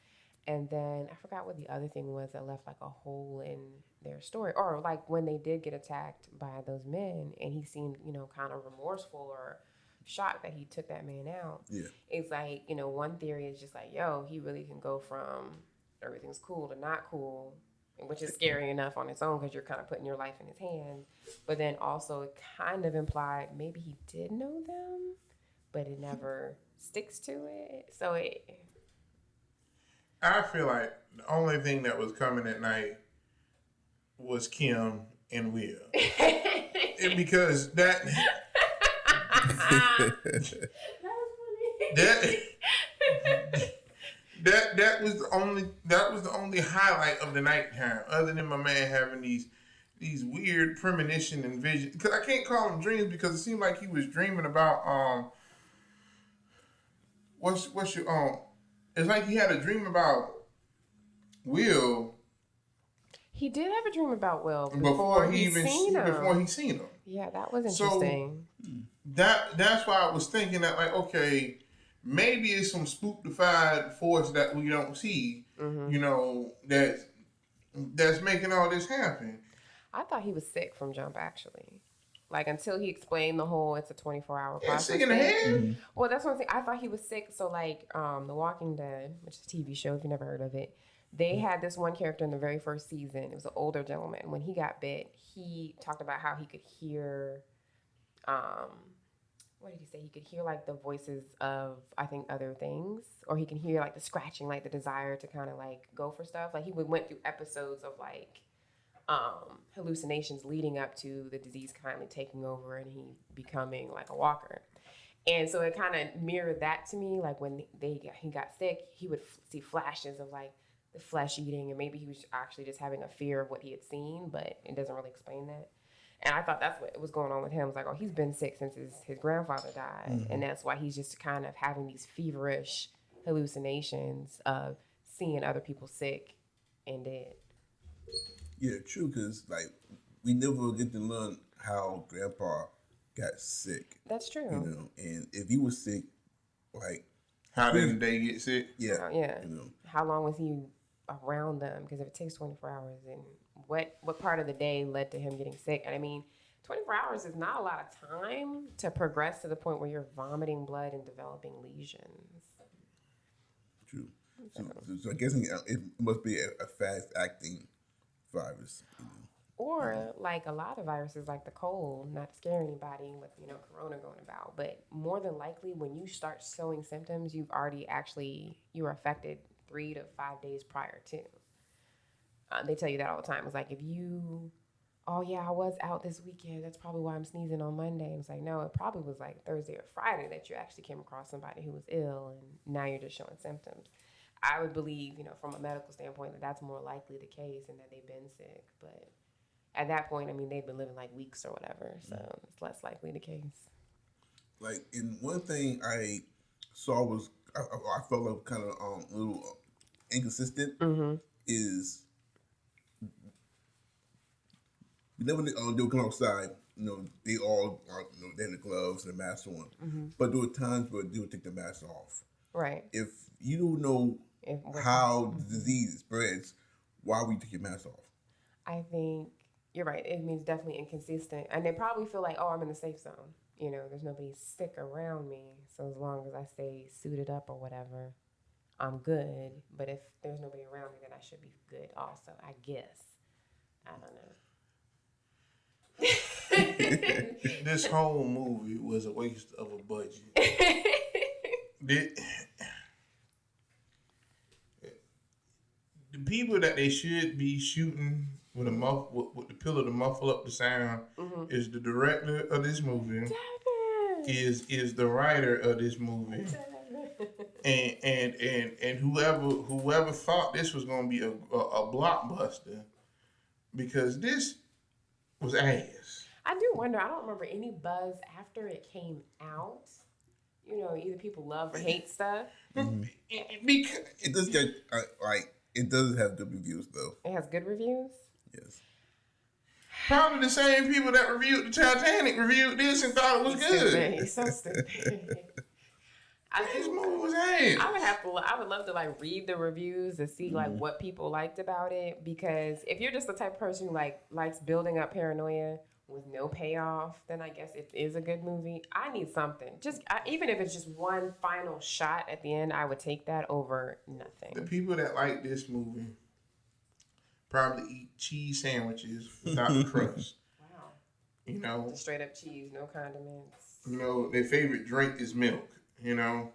And then I forgot what the other thing was that left like a hole in their story. Or like when they did get attacked by those men and he seemed, kind of remorseful or shocked that he took that man out. Yeah. It's like, one theory is just like, he really can go from everything's cool to not cool which is scary enough on its own because you're kind of putting your life in his hands. But then also it kind of implied maybe he did know them, but it never sticks to it. So I feel like the only thing that was coming at night was Kim and Will. Because that that was the only highlight of the nighttime, other than my man having these weird premonition and vision. Because I can't call them dreams because it seemed like he was dreaming about what's your it's like he had a dream about Will. He did have a dream about Will before he seen him. Yeah, that was interesting. So that's why I was thinking that, like, okay, maybe it's some spooktified force that we don't see, you know, that's making all this happen. I thought he was sick from jump, actually. Like, until he explained the whole, it's a 24-hour process. Sick in the head? Well, that's what I'm saying. I thought he was sick. So, like, The Walking Dead, which is a TV show, if you never heard of it, they had this one character in the very first season. It was an older gentleman. When he got bit, he talked about how he could hear, what did he say? He could hear, like, the voices of, I think, other things. Or he can hear, like, the scratching, like, the desire to kind of, like, go for stuff. Like, he went through episodes of, like, hallucinations leading up to the disease finally taking over and he becoming like a walker. And so it kind of mirrored that to me. Like when he got sick, he would see flashes of like the flesh eating, and maybe he was actually just having a fear of what he had seen, but it doesn't really explain that. And I thought that's what was going on with him. It was like, oh, he's been sick since his grandfather died. And that's why he's just kind of having these feverish hallucinations of seeing other people sick and dead. Yeah, true, because, like, we never get to learn how Grandpa got sick. That's true. You know, and if he was sick, like... How did they get sick? Yeah. Yeah. You know. How long was he around them? Because if it takes 24 hours, then what part of the day led to him getting sick? And I mean, 24 hours is not a lot of time to progress to the point where you're vomiting blood and developing lesions. True. So I'm guessing it must be a fast-acting virus. You know. Or like a lot of viruses, like the cold, not to scare anybody with, you know, corona going about, but more than likely when you start showing symptoms, you were affected 3 to 5 days prior to. They tell you that all the time. It's like, if you, oh yeah, I was out this weekend, that's probably why I'm sneezing on Monday. It's like, no, it probably was like Thursday or Friday that you actually came across somebody who was ill and now you're just showing symptoms. I would believe, you know, from a medical standpoint, that that's more likely the case and that they've been sick. But at that point, I mean, they've been living like weeks or whatever, so it's less likely the case. Like, and one thing I saw was, I felt like kind of a little inconsistent, is whenever they would come outside, you know, they all are, you know, they had the gloves and the mask on. But there were times where they would take the mask off. Right. If you don't know how the disease spreads, why would you take your mask off? I think you're right. It means definitely inconsistent. And they probably feel like, oh, I'm in the safe zone. You know, there's nobody sick around me. So as long as I stay suited up or whatever, I'm good. But if there's nobody around me, then I should be good also, I guess. I don't know. This whole movie was a waste of a budget. The people that they should be shooting with the pillow to muffle up the sound is the director of this movie, Devin. is the writer of this movie, and whoever thought this was gonna be a blockbuster, because this was ass. I do wonder. I don't remember any buzz after it came out. You know, either people love or hate stuff. Because It does get it does have good reviews though. It has good reviews. Yes. probably the same people that reviewed the Titanic reviewed this and thought it was good. He's so stupid. This movie was ass. I would love to like read the reviews and see like what people liked about it, because if you're just the type of person who likes building up paranoia with no payoff, then I guess it is a good movie. I need something. Even if it's just one final shot at the end, I would take that over nothing. The people that like this movie probably eat cheese sandwiches without the crust. Wow. You know, Just straight up cheese, no condiments. you know, their favorite drink is milk. You know,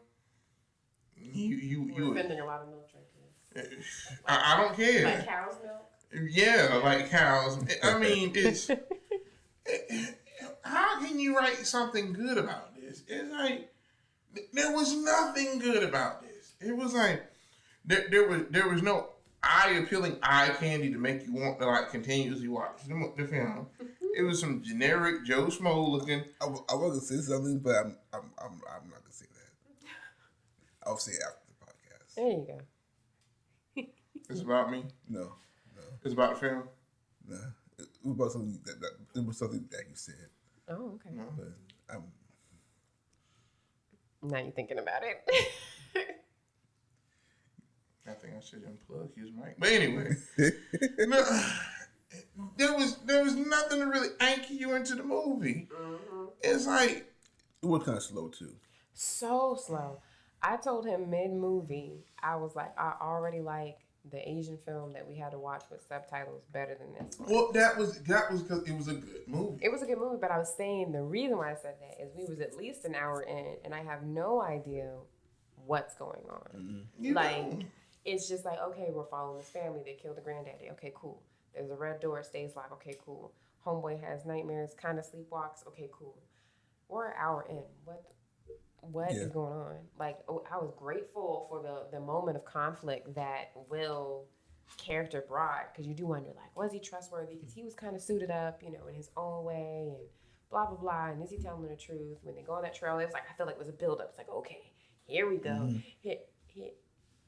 You're offending a lot of milk drinkers. I don't care. Like cow's milk? Yeah, like cows. I mean, it's how can you write something good about this? It's like there was nothing good about this. It was like there was no eye-appealing eye candy to make you want to like continuously watch the film. It was some generic Joe Schmo looking. I was gonna say something, but I'm not gonna say that. I'll say it after the podcast. There you go. It's about me. No. It's about the film. No. It was about something that you said. Oh, okay. No. But Now you're thinking about it. I think I should unplug his mic. But anyway, no, there was nothing to really anchor you into the movie. Mm-hmm. It's like it was kind of slow too. So slow. I told him mid-movie, I was like, I already like the Asian film that we had to watch with subtitles better than this one. well, that was because it was a good movie. It was a good movie, but I was saying the reason why I said that is we was at least an hour in, and I have no idea what's going on. Mm-hmm. It's just like, okay, we're following this family. They killed the granddaddy. Okay, cool. There's a red door. It stays locked. Okay, cool. Homeboy has nightmares, kind of sleepwalks. Okay, cool. We're an hour in. What is going on? Like, I was grateful for the moment of conflict that Will character brought, because you do wonder, like, was he trustworthy? Because he was kind of suited up, you know, in his own way, and blah, blah, blah. And is he telling the truth? When they go on that trail, it was like, I feel like it was a build-up. It's like, okay, here we go. Mm-hmm. Hit.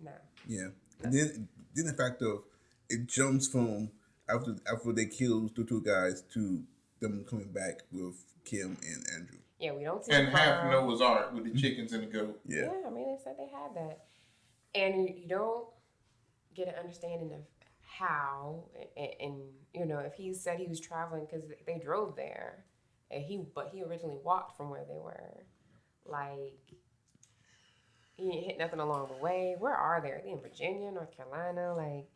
No. Yeah. And then the fact of it jumps from after they kill the two guys to them coming back with Kim and Andrew. Yeah, we don't see And half Noah's Ark with the chickens and the goat. Yeah. I mean, they said they had that. And you don't get an understanding of how, and you know, if he said he was traveling because they drove there, but he originally walked from where they were. Like, he didn't hit nothing along the way. Where are they? Are they in Virginia, North Carolina? Like,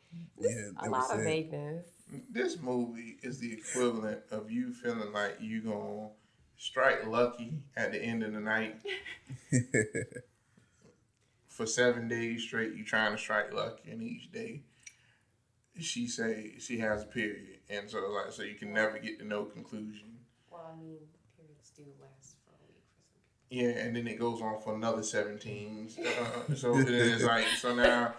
a lot of vagueness. This movie is the equivalent of you feeling like you gonna strike lucky at the end of the night. For 7 days straight, you trying to strike lucky, and each day she say she has a period, and so you can never get to no conclusion. Well, I mean, periods do last for a week for some people. Yeah, and then it goes on for another 17. So then it's like, so now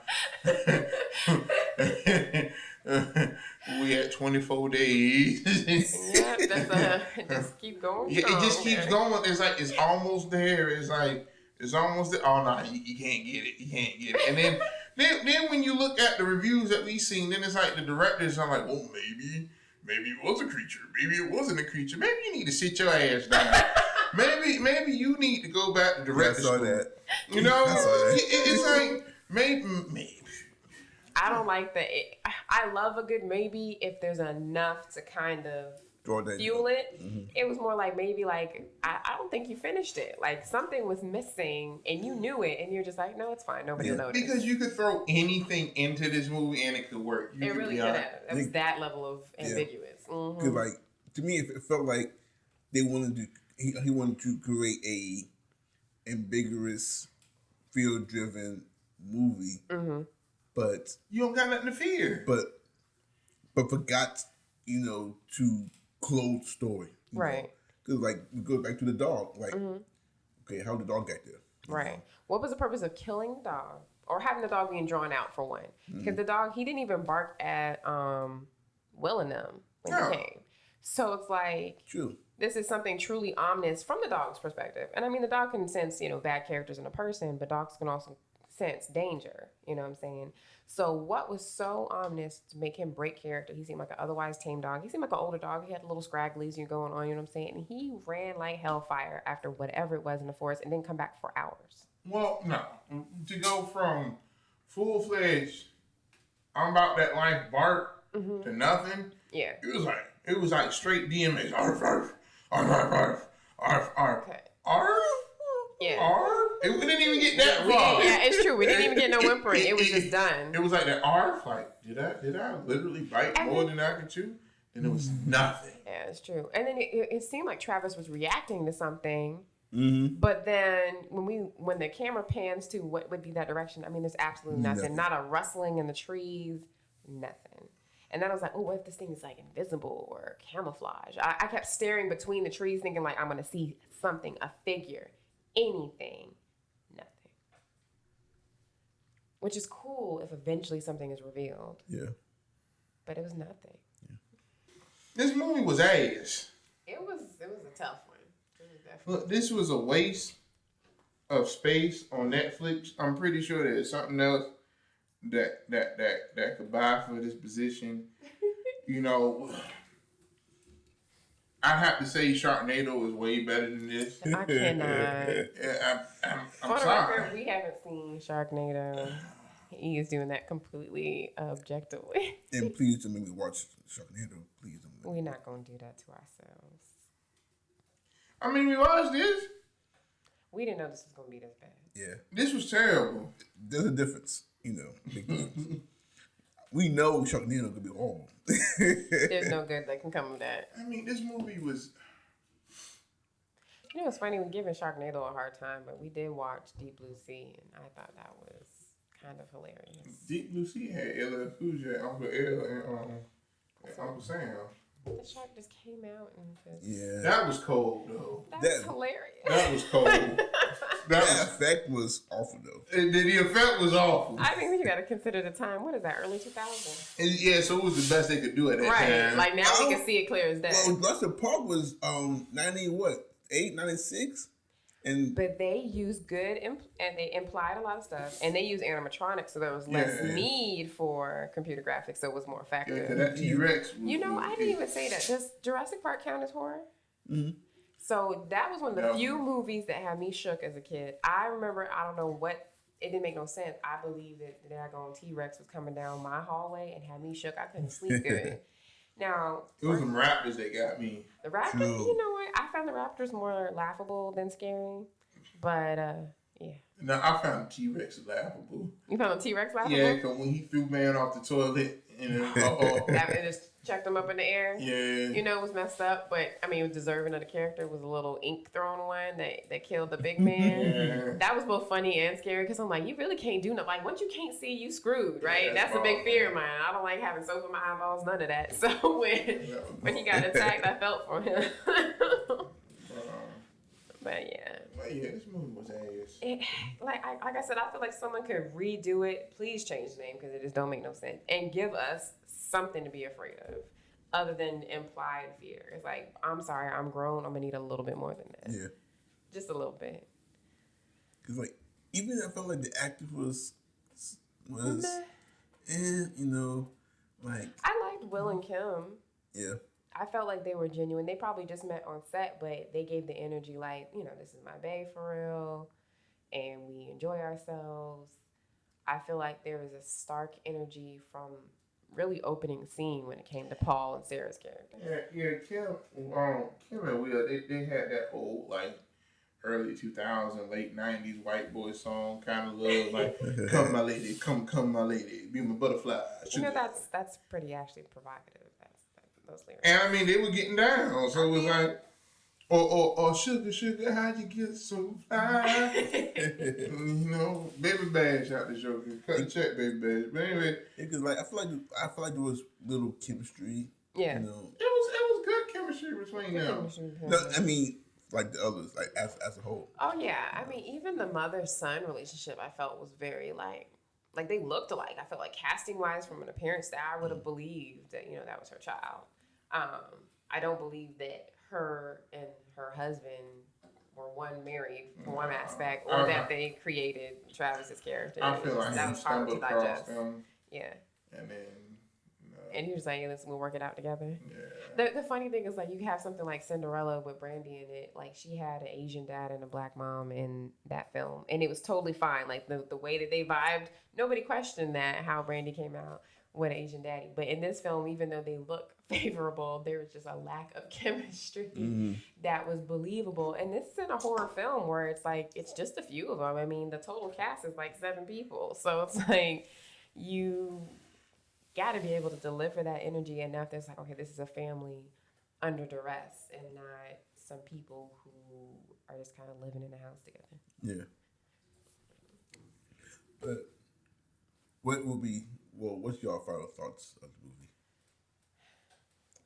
we at 24 days. Yeah, just keep going. Yeah, it just keeps going. It's like, it's almost there. It's like, it's almost there. Oh, no, you can't get it. You can't get it. And then when you look at the reviews that we've seen, then it's like the directors are like, well, maybe it was a creature. Maybe it wasn't a creature. Maybe you need to sit your ass down. Maybe you need to go back to director school. That. You know, I saw that. it's like, maybe. I don't like that. I love a good maybe if there's enough to kind of fuel it. Mm-hmm. It was more like maybe like, I don't think you finished it. Like something was missing and you knew it and you're just like, no, it's fine. Nobody will notice. Because you could throw anything into this movie and it could work. It really could have. It was that level of ambiguous. Because Mm-hmm. like, to me, it felt like they wanted to, he wanted to create a ambiguous, field-driven movie. Mm-hmm. But you don't got nothing to fear. But forgot, to close story. Right. Because like we go back to the dog. Like, okay, how did the dog get there? Right. What was the purpose of killing the dog or having the dog being drawn out for one? Because the dog, he didn't even bark at Will and them when he came. So it's like, true. This is something truly ominous from the dog's perspective. And I mean, the dog can sense, bad characters in a person, but dogs can also sense danger. You know what I'm saying? So what was so ominous to make him break character? He seemed like an otherwise tame dog. He seemed like an older dog. He had little scragglies going on, you know what I'm saying? And he ran like hellfire after whatever it was in the forest and didn't come back for hours. Well, no. To go from full-fledged, I'm about that life bark to nothing. Yeah. It was like straight DMX. Arf, arf, arf, arf, arf, arf, arf. Okay. Arf? Yeah. Arf? We didn't even get that far. Yeah, it's true. We didn't even get no whimpering. It was just done. It was like that arf, like, Did I literally bite more than I could chew? Then it was nothing. Yeah, it's true. And then it seemed like Travis was reacting to something. Mm-hmm. But then when the camera pans to what would be that direction, I mean, there's absolutely nothing. Not a rustling in the trees, nothing. And then I was like, oh, what if this thing is like invisible or camouflage? I kept staring between the trees thinking like I'm going to see something, a figure, anything, nothing. Which is cool if eventually something is revealed. Yeah. But it was nothing. This movie was ass. It was a tough one. It was definitely. Look, this was a waste of space on Netflix. I'm pretty sure there's something else that could buy for this position. You know, I have to say Sharknado is way better than this. I cannot. I'm For the sorry. record, we haven't seen Sharknado. He is doing that completely objectively. And please don't make me watch Sharknado. Please don't. We're not going to do that to ourselves. I mean, we watched this. We didn't know this was going to be this bad. Yeah. This was terrible. There's a difference, you know. Big difference. We know Sharknado could be horrible. There's no good that can come of that. I mean, this movie was. You know, it's funny, we're giving Sharknado a hard time, but we did watch Deep Blue Sea, and I thought that was kind of hilarious. Deep Blue Sea had LL Cool J, Uncle L, and Uncle Sam. The shark just came out and just... Yeah. That was cold, though. That was hilarious. That was cold. That effect was awful, though. The effect was awful. I think you got to consider the time. What is that, early 2000s? And yeah, so it was the best they could do at that Right. time. Like, now we can see it clear as day. Well, Russell Park was 98, 96? And But they used good, and they implied a lot of stuff, and they used animatronics, so there was less need for computer graphics, so it was more effective. Yeah, 'cause that T-Rex was, You know, I didn't even say that. Does Jurassic Park count as horror? Mm-hmm. So that was one of the few movies that had me shook as a kid. I remember, I don't know what, it didn't make no sense. I believe that the daggone T-Rex was coming down my hallway and had me shook. I couldn't sleep good. Now, it was some raptors that got me. the Raptors, True. you know what? I found the Raptors more laughable than scary. But, yeah. No, I found T-Rex laughable. You found the T-Rex laughable? Yeah, because when he threw man off the toilet and That just chucked him up in the air. yeah. You know, it was messed up, but I mean, it was deserving of the character. Was a little ink thrown one that killed the big man. Yeah. That was both funny and scary because I'm like, you really can't do nothing. Like, once you can't see, you screwed, right? Yeah, that's a big fear of mine. I don't like having soap in my eyeballs, none of that. So when he got attacked, I felt for him. But yeah. But yeah, this movie was ass. Like I said, I feel like someone could redo it. Please change the name because it just don't make no sense. And give us something to be afraid of other than implied fear. It's like, I'm sorry, I'm grown. I'm going to need a little bit more than that. yeah. Just a little bit. Because, like, even I felt like the actor was Meh. you know, like, I liked Will and Kim. yeah. I felt like they were genuine. They probably just met on set, but they gave the energy like, you know, this is my bae for real, and we enjoy ourselves. I feel like there was a stark energy from really opening scene when it came to Paul and Sarah's character. Yeah, Kim and Will, they had that old, like, early 2000s, late 90s white boy song kind of love, like, come my lady, come my lady, be my butterfly. You know, that's pretty actually provocative. Those lyrics. And I mean, they were getting down, so it was like, or sugar, how'd you get so fly? You know, Baby Bash out the show. Cut the check, Baby Bash. But anyway, Because, like, I feel like there was little chemistry. Yeah. You know. it was good chemistry between them. No, I mean, like the others, like as a whole. Oh yeah, I mean, even the mother-son relationship I felt was very like they looked alike. I felt like casting wise, from an appearance, that I would have believed that that was her child. I don't believe that her and her husband were married for one aspect, or that they created Travis's character. I feel like that he was hard to stumbled across digest. them, Yeah. and then And he was like, listen, we'll work it out together. yeah. The funny thing is, like, you have something like Cinderella with Brandy in it. Like, she had an Asian dad and a black mom in that film. And it was totally fine. Like, the way that they vibed, nobody questioned that, how Brandy came out with an Asian daddy. But in this film, even though they look favorable, there was just a lack of chemistry that was believable. And this is in a horror film where it's like, it's just a few of them. I mean, the total cast is like 7 people. So it's like, got to be able to deliver that energy enough that's like, okay, this is a family under duress and not some people who are just kind of living in the house together. Yeah. But what will be, well, what's your final thoughts of the movie?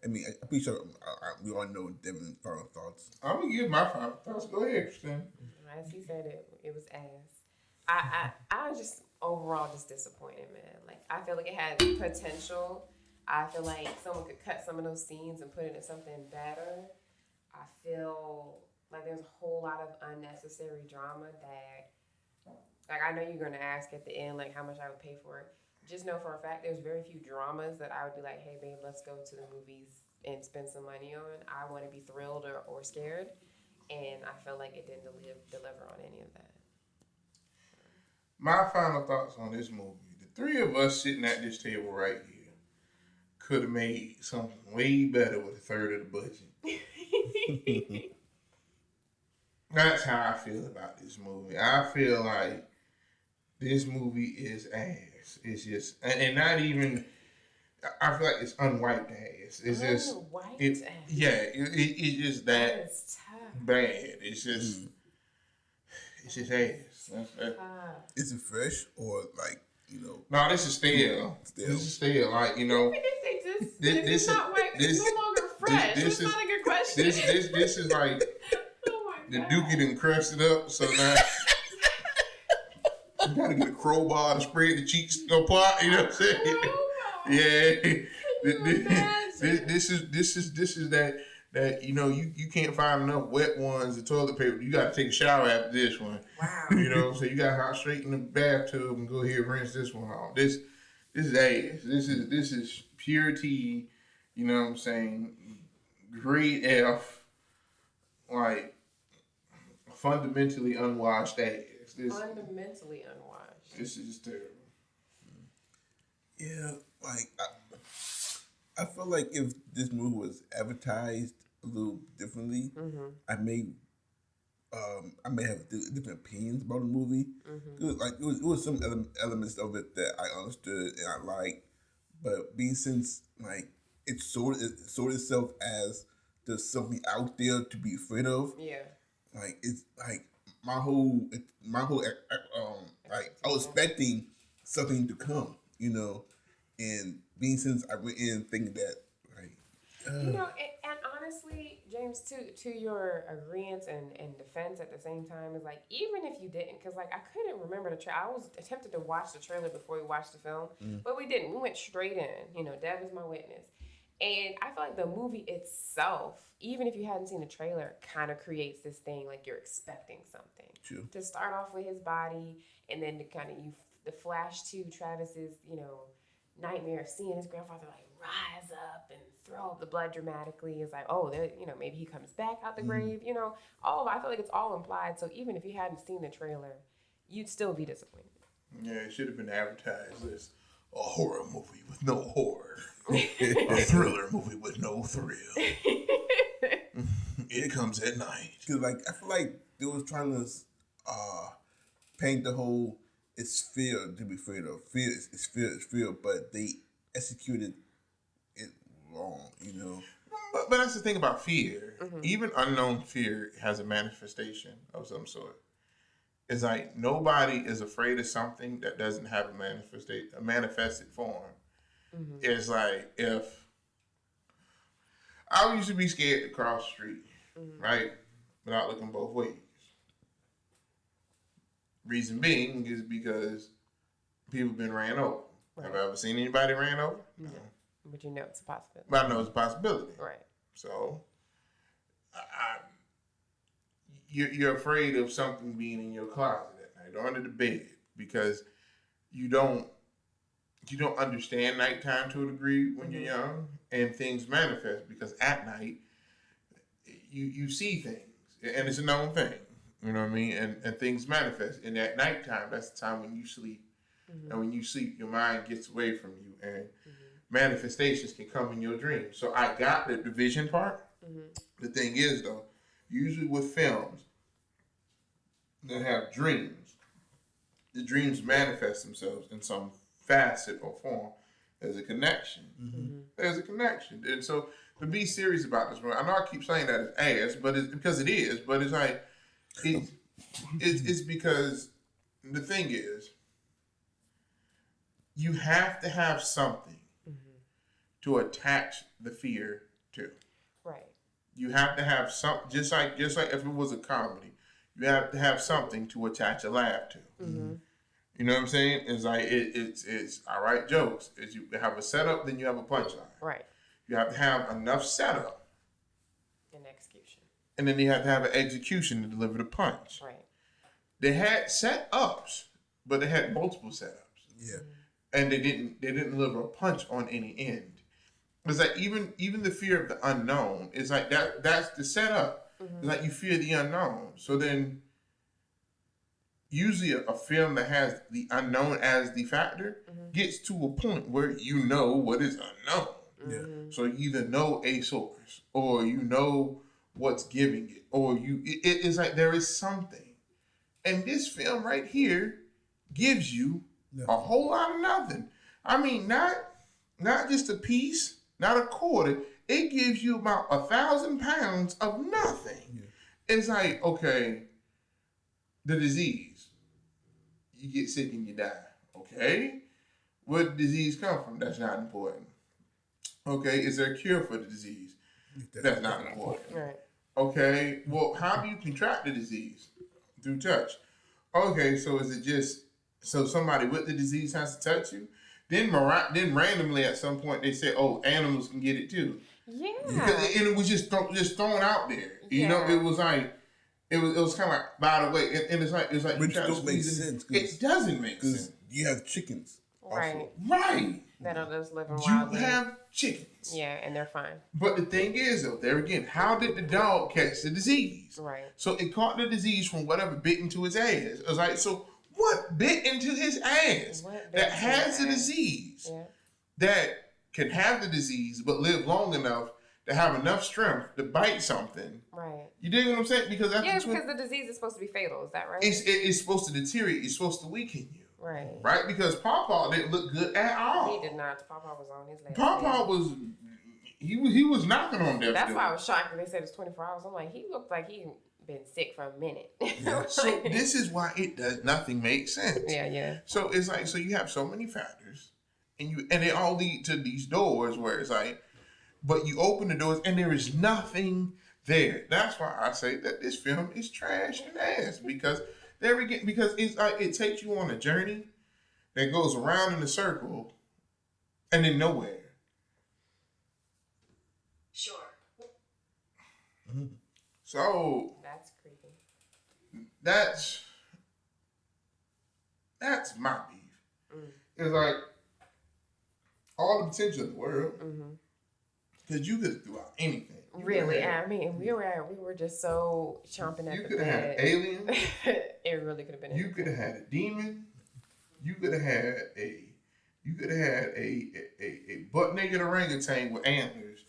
I mean, I'm pretty sure we all know Devin's final thoughts. I'm gonna give my final thoughts. Go ahead, Christine. As he said, it was ass. I was just overall just disappointed, man. Like, I feel like it had potential. I feel like someone could cut some of those scenes and put it in something better. I feel like there's a whole lot of unnecessary drama that, like, I know you're gonna ask at the end, like, how much I would pay for it. Just know for a fact there's very few dramas that I would be like, hey, babe, let's go to the movies and spend some money on. I want to be thrilled or scared. And I feel like it didn't deliver on any of that. My final thoughts on this movie. The three of us sitting at this table right here could have made something way better with a third of the budget. That's how I feel about this movie. I feel like this movie is ass. It's just, and not even, I feel like it's unwiped ass. It's just, White it's just that It's tough. bad. It's just ass. Is it fresh or like, you know? No, this is stale. Stale. This is stale. Like, you know, Even if they just, This- if this it's is- not white, this- it's no longer fresh. this That's is- not a good question. this is like Oh my the God. dookie done crushed it up. So now you gotta get a crowbar to spread the cheeks apart. You know what I'm saying? Crowbar. Yeah. Can you imagine? This is that you know you can't find enough wet ones of toilet paper. You gotta take a shower after this one. Wow. You know, so you gotta hop straight in the bathtub and go ahead and rinse this one off. This is ass. This is pure tea. You know what I'm saying? Grade F, like fundamentally unwashed ass. Fundamentally unwashed. This is terrible. Yeah, like I feel like if this movie was advertised a little differently, I may have different opinions about the movie. Like it was some elements of it that I understood and I liked, but being since like it sold itself as there's something out there to be afraid of. Yeah. Like it's like my whole like I was expecting something to come, you know, and being since I went in thinking that like You know, and honestly, James, to your agreement and defense at the same time is like, even if you didn't, because like I couldn't remember the trailer. I was attempted to watch the trailer before we watched the film, but we didn't. We went straight in. You know, Dev is my witness. And I feel like the movie itself, even if you hadn't seen the trailer, kind of creates this thing like you're expecting something. True. To start off with his body, and then to kind of the flash to Travis's, you know, nightmare of seeing his grandfather like rise up and throw up the blood dramatically. Is like, oh, you know, maybe he comes back out the grave. You know, I feel like it's all implied. So even if you hadn't seen the trailer, you'd still be disappointed. Yeah, it should have been advertised as a horror movie with no horror, a thriller movie with no thrill. It comes at night. because like I feel like they was trying to paint the whole it's fear to be afraid of. Fear is fear, but they executed it wrong, you know. But that's the thing about fear. Even unknown fear has a manifestation of some sort. It's like nobody is afraid of something that doesn't have a manifested form. It's like if I used to be scared to cross the street, right, without looking both ways. Reason being is because people been ran over. Have I ever seen anybody ran over? No. But you know it's a possibility. But I know it's a possibility. Right. So, you're afraid of something being in your closet at night or under the bed because you don't understand nighttime to a degree when you're young, and things manifest because at night you see things and it's a known thing. You know what I mean? And things manifest. And at nighttime, that's the time when you sleep. And when you sleep, your mind gets away from you and manifestations can come in your dreams. So I got the vision part. The thing is though, usually with films that have dreams, the dreams manifest themselves in some facet or form There's a connection. Mm-hmm. There's a connection. And so to be serious about this, I know I keep saying that it's ass, but it's because it is. But it's like it's because the thing is, you have to have something to attach the fear to. Right. You have to have some, just like if it was a comedy, you have to have something to attach a laugh to. Mm-hmm. You know what I'm saying? It's like it's I write jokes. Is you have a setup, then you have a punchline. Right. You have to have enough setup, And execution. and then you have to have an execution to deliver the punch. Right. They had setups, but they had multiple setups, Yeah. and they didn't deliver a punch on any end. It's like even the fear of the unknown is like that's the setup. Mm-hmm. It's like you fear the unknown. So then usually a film that has the unknown as the factor gets to a point where you know what is unknown. Yeah. So you either know a source or you know what's giving it, or it's like there is something. And this film right here gives you a whole lot of nothing. I mean, not just a piece, not a quarter. It gives you about 1,000 pounds of nothing. Yeah. It's like, okay, the disease. You get sick and you die. Okay. Where did the disease come from? That's not important. Okay, is there a cure for the disease? That's not important. Right. Okay, well, how do you contract the disease? Through touch. Okay, so is it just so somebody with the disease has to touch you? Then randomly at some point they say, oh, animals can get it too. Yeah. And it was just thrown out there. You know, it was like it was kind of like, by the way, and it's like Which don't make sense. It doesn't make Because sense. you have chickens. Right. Also. Right. That are just living You wildly. have chickens. Yeah, and they're fine. But the thing is, though, there again, how did the dog catch the disease? Right. So it caught the disease from whatever bit into his ass. It was like, so what bit into his ass What bit that into has his the ass? disease Yeah. that can have the disease but live long enough to have enough strength to bite something? Right. You dig what I'm saying? Because after Yeah, because the disease is supposed to be fatal. Is that right? it's supposed to deteriorate. It's supposed to weaken you. Right. Right? Because Pawpaw didn't look good at all. He did not. Papa was on his last Pawpaw leg. was he was knocking on death That's door. why I was shocked when they said it's 24 hours. I'm like, he looked like he been sick for a minute. So this is why nothing makes sense. Yeah. So it's like, so you have so many factors, and they all lead to these doors where it's like, but you open the doors and there is nothing there. That's why I say that this film is trash and ass, because it's like it takes you on a journey that goes around in a circle and then nowhere. Sure. So That's creepy. that's my beef. It's like all the potential in the world, because you could have threw out anything. You Really, coulda had- I mean, we were just so chomping at You the could have had an bit. alien. It really could have been. You could have had a demon. You could have had a butt naked orangutan with antlers.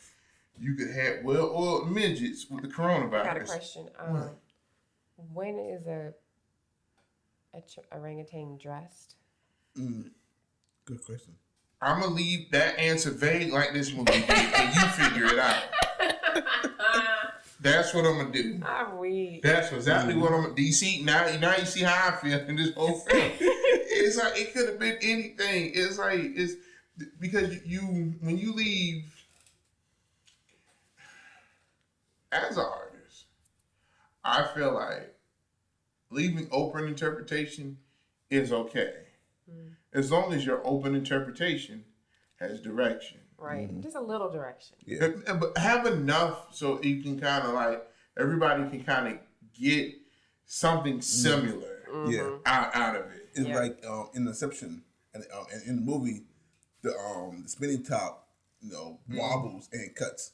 You could have well-oiled midgets with the coronavirus. I got a question. What? When is a orangutan dressed? Good question. I'm gonna leave that answer vague like this movie did, and you figure it out. That's what I'm gonna do. I'm weak. That's exactly what I'm gonna do. You see, now you see how I feel in this whole film. It's like it could have been anything. It's like it's because you when you leave as an artist, I feel like leaving open interpretation is okay. As long as your open interpretation has direction. Right. Just a little direction. Yeah. But have enough so you can kind of like, everybody can kind of get something similar Yeah. out of it. It's Yeah. like in Inception, and in the movie, the spinning top, wobbles and cuts.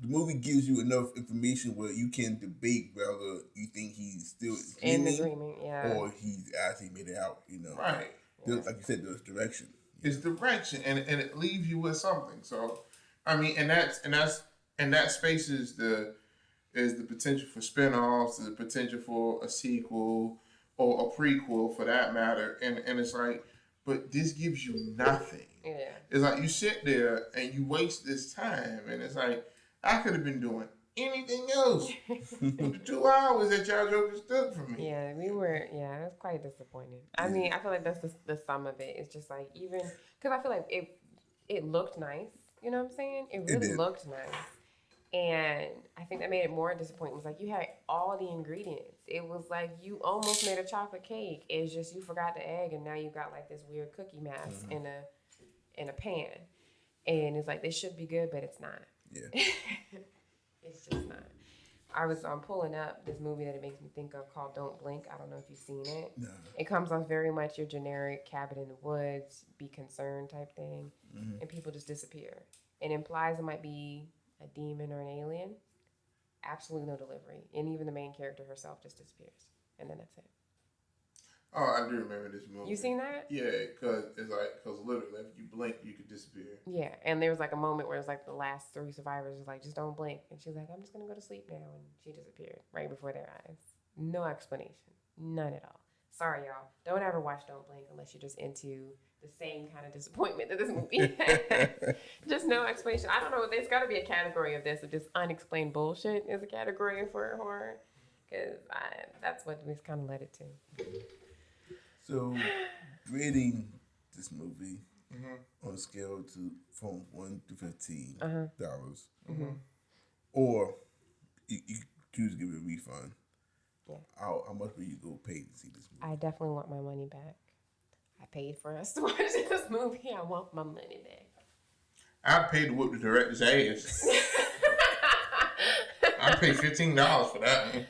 The movie gives you enough information where you can debate whether you think he's still In the dreaming dreaming, yeah. or he's actually made it out. Right. There's, like you said, there's direction. It's direction, and it leaves you with something. So, I mean, and that space is the potential for spinoffs, the potential for a sequel or a prequel for that matter, and it's like, but this gives you nothing. Yeah. It's like you sit there and you waste this time, and it's like I could have been doing anything else with the 2 hours that y'all jokers took from me. Yeah, it was quite disappointing. I mean, I feel like that's the sum of it. It's just like, even, because I feel like it looked nice, you know what I'm saying? It really looked nice. And I think that made it more disappointing. It was like you had all the ingredients. It was like you almost made a chocolate cake. It's just you forgot the egg, and now you got like this weird cookie mass in a pan. And it's like, this should be good, but it's not. Yeah. It's just not. I was pulling up this movie that it makes me think of called Don't Blink. I don't know if you've seen it. No. It comes off very much your generic cabin in the woods, be concerned type thing. Mm-hmm. And people just disappear. It implies it might be a demon or an alien. Absolutely no delivery. And even the main character herself just disappears. And then that's it. Oh, I do remember this movie. You seen that? Yeah, because literally, if you blink, you could disappear. Yeah, and there was like a moment where it's like the last 3 survivors was like, just don't blink. And she's like, I'm just going to go to sleep now. And she disappeared right before their eyes. No explanation. None at all. Sorry, y'all. Don't ever watch Don't Blink unless you're just into the same kind of disappointment that this movie has. Just no explanation. I don't know. There's got to be a category of this of just unexplained bullshit is a category for horror. Because that's what this kind of led it to. So, rating this movie on a scale from 1 to $15, or you choose to give it a refund. Yeah. How much will you go pay to see this movie? I definitely want my money back. I paid for us to watch this movie. I want my money back. I paid to whoop the director's ass. I paid $15 for that one.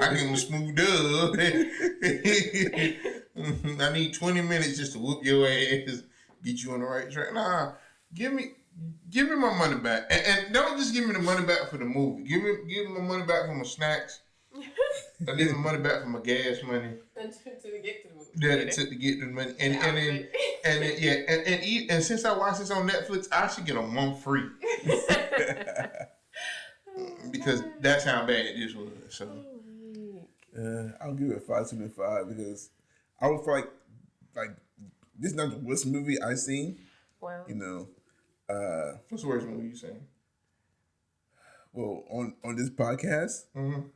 I give him a smooth dub. I need 20 minutes just to whoop your ass, get you on the right track. Nah, give me my money back, and don't just give me the money back for the movie. Give me my money back for my snacks. I need my money back for my gas money. to get to the movie. That it took to get the money, and since I watched this on Netflix, I should get a month free. Because that's how bad this was. So I'll give it a 5.75 because I would feel like this is not the worst movie I've seen. Wow. You know, what's the worst movie you seen? Well, on this podcast, Mm-hmm.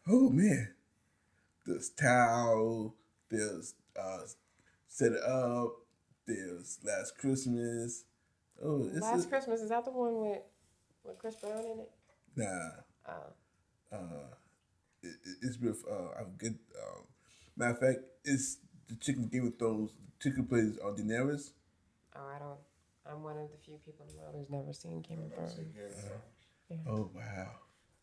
oh man, there's Tao, there's Set It Up, there's Last Christmas. Oh, Last Christmas, is that the one with Chris Brown in it? Nah. Oh. It's with I forget. Matter of fact, it's the chick from Game of Thrones. The chick who plays Daenerys. Oh, I'm one of the few people in the world who's never seen Game of Thrones. Yeah. Oh wow.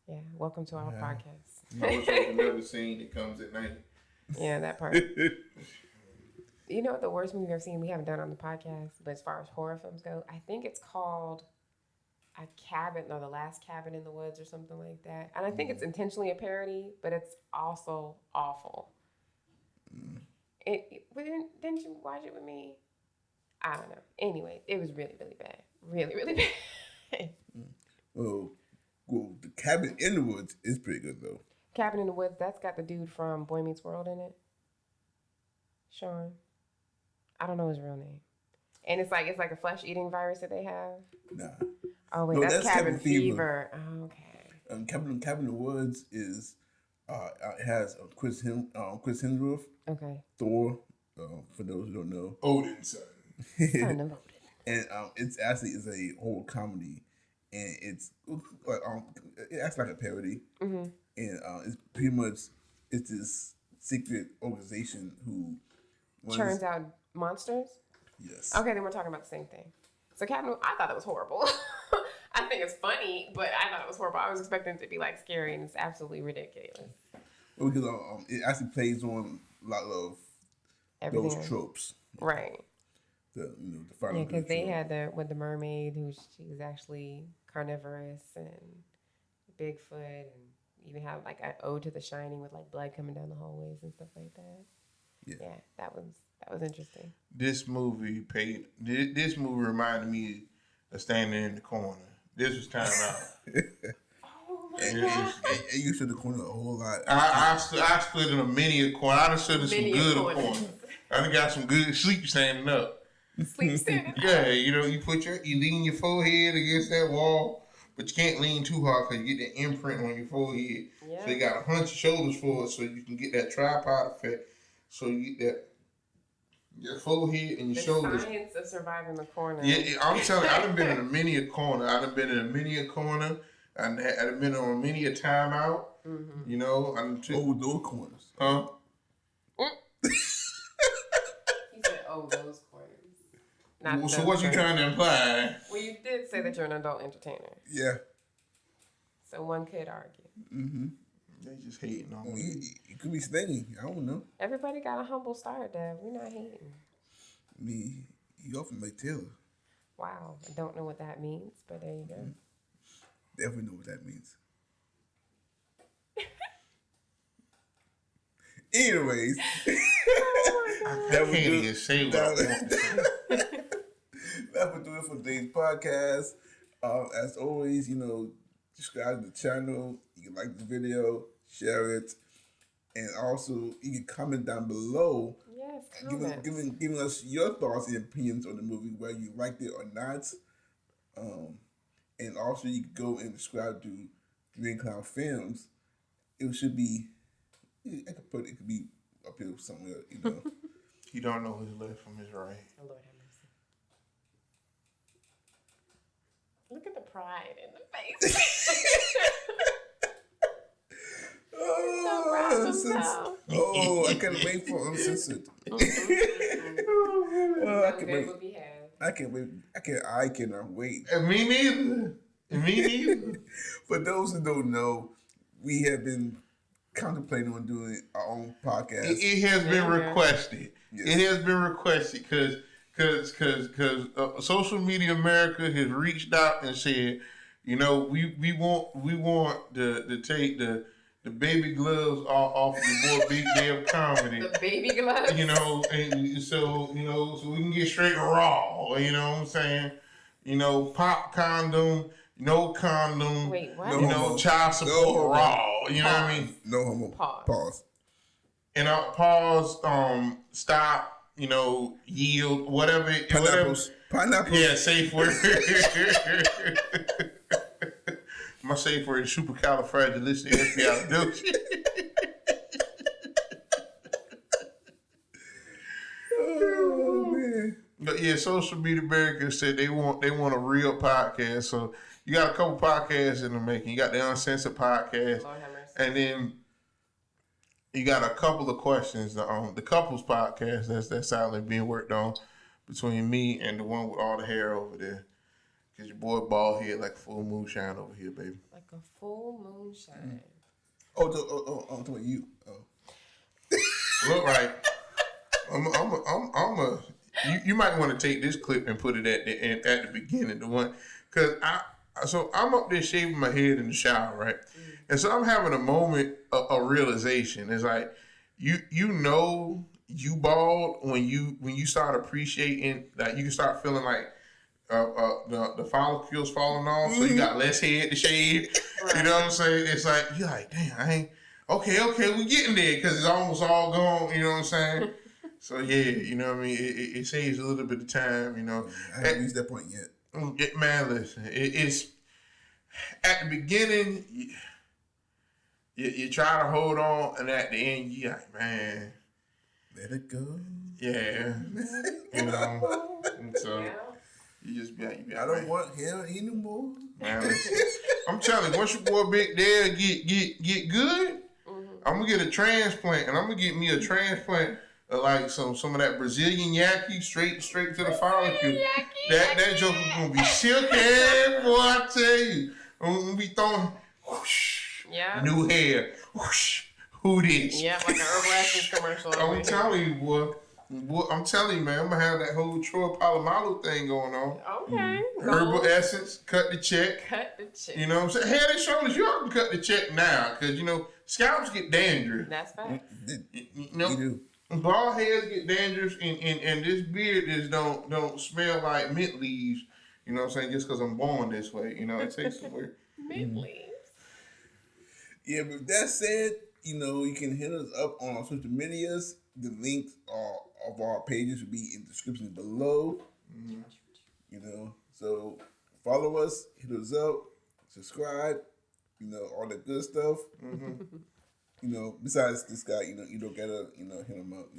Yeah. Welcome to our podcast. Most I've never seen. It comes at night. Yeah, that part. You know what the worst movie I've seen we haven't done on the podcast, but as far as horror films go, I think it's called The Last Cabin in the Woods or something like that. And I think it's intentionally a parody, but it's also awful. Didn't you watch it with me? I don't know. Anyway, it was really, really bad. Really, really bad. Well, The Cabin in the Woods is pretty good though. Cabin in the Woods, that's got the dude from Boy Meets World in it. Sean. I don't know his real name. And it's like a flesh-eating virus that they have. Nah. Oh wait, No, that's that's Cabin Cabin Fever. Fever. Oh, okay. Cabin in the Woods is it has Chris Hemsworth, Okay. Thor. For those who don't know, Odin's son. Son of Odin. and it's actually is a horror comedy, and it's like it acts like a parody, and it's pretty much it's this secret organization who Churns out monsters? Yes. Okay, then we're talking about the same thing. So Cabin, I thought it was horrible. I think it's funny, but I thought it was horrible. I was expecting it to be like scary, and it's absolutely ridiculous. Well, because it actually plays on a lot of Everything. those tropes. Right. The final. Yeah, because they had the mermaid she was actually carnivorous and Bigfoot, and even have like an ode to The Shining with like blood coming down the hallways and stuff like that. Yeah, that was interesting. This movie reminded me of Standing in the Corner. This was Time Out. Oh my And God. you stood the corner a whole lot. I stood in a many a corner. I done stood in some Many good corners. corners. I done got some good sleep standing up. Sleep standing up. Yeah, you know, you lean your forehead against that wall, but you can't lean too hard because you get that imprint on your forehead. Yeah. So you got to hunch your shoulders forward so you can get that tripod effect. So you get that your forehead and your shoulders. The science of surviving the corner. Yeah, I'm telling you, I done been in many a corner. I done been in many a corner. I done been on many a timeout. Mm-hmm. You know, I done took. Oh, those corners. Huh? He said, "Oh, those corners." Not Well, so those what you corners. trying to imply? Well, you did say that you're an adult entertainer, Yeah. so one could argue. Mm-hmm. They just hating on Oh, me. it could be stingy. I don't know. Everybody got a humble start, Dev. We're not hating. I mean, you often make Taylor. Wow, I don't know what that means, but there you go. Definitely know what that means. Anyways, I can't even say what I want to say. that would do it for today's podcast. As always, you know, subscribe to the channel. You can like the video, share it, and also you can comment down below, Yes, comment. giving us your thoughts and opinions on the movie, whether you liked it or not. And also you can go and subscribe to Green Cloud Films. It should be. I could put it could be up here somewhere, you know. You don't know his left from his right. Oh, Lord have mercy. Look at the pride in the face. So proud of himself. Oh, I can't wait for Uncensored. Oh, I can wait. What we have. I can't wait. I cannot wait. And me neither. Me neither. For those who don't know, we have been contemplating on doing our own podcast. It has been requested. Yes. It has been requested because Social Media America has reached out and said, you know, we want to take the baby gloves off your boy Big Dev Comedy. The baby gloves. You know, and so we can get straight raw. You know what I'm saying? You know, pop condom, no condom. Wait, what? No You homo. know, child support No homo. raw. You know what I mean? No homo. Pause. And I'll pause, stop, you know, yield, whatever. Pineapples. Pineapples. Yeah, safe word. My safe word is supercalifragilisticexpialidocious. Oh man. But yeah, Social Media America said they want a real podcast. So you got a couple podcasts in the making. You got the Uncensored podcast, Lord have mercy. and then you got a couple of questions. The couples podcast that's sadly being worked on between me and the one with all the hair over there. Cause your boy bald head like a full moonshine over here, baby. Like a full moonshine. I'm talking about you. Oh. Look right. You might want to take this clip and put it at the beginning, the one, cause I'm up there shaving my head in the shower, right? And so I'm having a moment of realization. It's like you know you bald when you start appreciating that you can start feeling like the follicles falling off, so you got less head to shave. You know what I'm saying? It's like you're like, damn, I ain't okay, we getting there because it's almost all gone. You know what I'm saying? So yeah, you know what I mean. It saves a little bit of time. You know, I haven't reached that point yet. Man, listen, it's at the beginning. You try to hold on, and at the end, you like, man, Let it go. yeah, you know. And so Yeah. you just be like, I don't want hair anymore. man, listen, I'm telling you, once your boy Big Dad get good, I'm gonna get a transplant, and I'm gonna get me a transplant of like some of that Brazilian yaki straight to the follicle. That joke is gonna be silky, boy. I tell you, I'm gonna be throwing whoosh, Yeah. new hair, whoosh, who this? Yeah, like an Herbal Essence commercial. over I'm here. telling you, boy. I'm telling you, man, I'm gonna have that whole Troy Polamalu thing going on. Okay. Herbal Go. Essence, cut the check. Cut the check. You know what I'm saying? Head and shoulders, you all can cut the check now, because, you know, scalps get dandruff. That's fact. You know, You do. bald heads get dandruff, and this beard just don't smell like mint leaves. You know what I'm saying? Just because I'm born this way. You know, it takes some work. Mint leaves. Yeah, but with that said, you know, you can hit us up on our social medias. The links are of our pages will be in the description below. You know, so follow us, hit us up, subscribe, you know, all that good stuff. You know, besides this guy, you don't gotta, hit him up,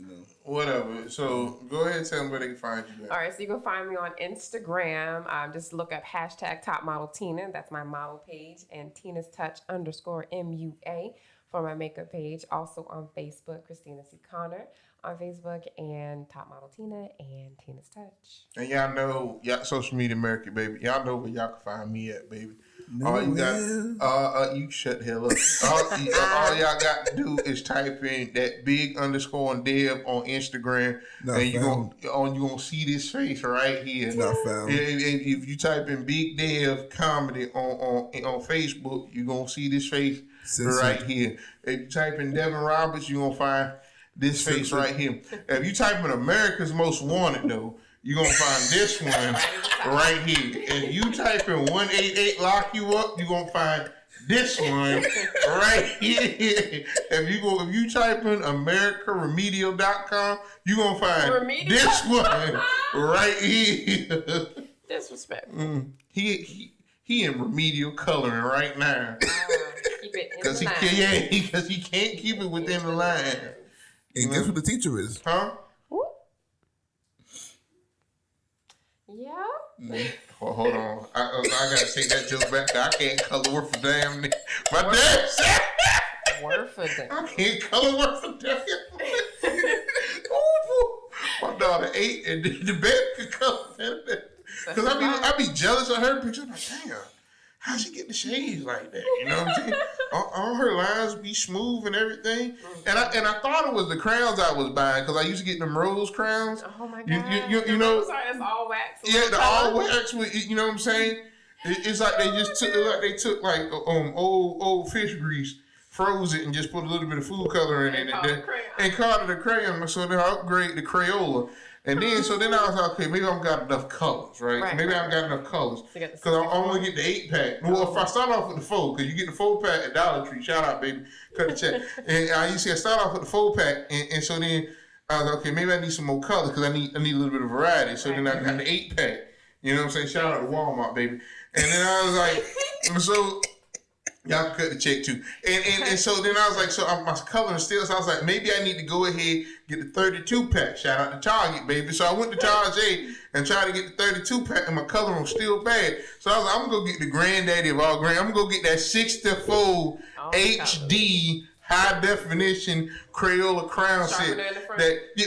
Whatever. So go ahead and tell them where they can find you at. All right, so you can find me on Instagram. Just look up hashtag Top Model Tina. That's my model page. And Tina's Touch _MUA for my makeup page. Also on Facebook, Christina C. Connor on Facebook, and Top Model Tina and Tina's Touch. And y'all know, y'all social media America, baby. Y'all know where y'all can find me at, baby. All you got, you shut the hell up. All y'all got to do is type in that big _ Dev on Instagram, and you gonna see this face right here. Not found. If you type in Big Dev Comedy on Facebook, you gonna see this face right here. If you type in Devin Roberts, you gonna find this face right here. If you type in America's Most Wanted, though, you're going to find this one right here. If you type in 188 Lock You Up, you're going to find this one right here. If you type in AmericaRemedial.com, you're going to find this one right here. Disrespect. He in remedial coloring right now. Keep it in Because the line. because he can't keep it within the line. And guess who the teacher is? Huh? Yeah. Well, hold on. I gotta take that joke back. I can't color worth a damn. My dad said Word for them. I can't color worth a damn. My daughter 8 and the baby could color better. Because I be jealous of her picture. I'm like, damn, how she get the shades like that? You know what I'm saying? All her lines be smooth and everything. And I thought it was the crowns I was buying because I used to get them rose crowns. Oh my god! You know, sorry, that's all wax. Yeah, the all wax with, you know what I'm saying? It's like they just took old fish grease, froze it, and just put a little bit of food coloring in it, and called it a crayon. So then I upgrade the Crayola. And then, I was like, okay, maybe I don't got enough colors, right? Maybe I don't got enough colors. Because I only get the 8-pack. Well, if I start off with the 4, because you get the 4-pack at Dollar Tree. Shout out, baby. Cut the check. And I used to start off with the 4-pack. And so then I was like, okay, maybe I need some more colors because I need a little bit of variety. So then I got the 8-pack. You know what I'm saying? Shout out to Walmart, baby. And then I was like, so... Y'all can cut the check too. And so then I was like, so my coloring still, so I was like, maybe I need to go ahead get the 32-pack. Shout out to Target, baby. So I went to Target and tried to get the 32-pack, and my coloring was still bad. So I was like, I'm going to go get the granddaddy of all grand. I'm going to go get that 64 HD high definition Crayola crown set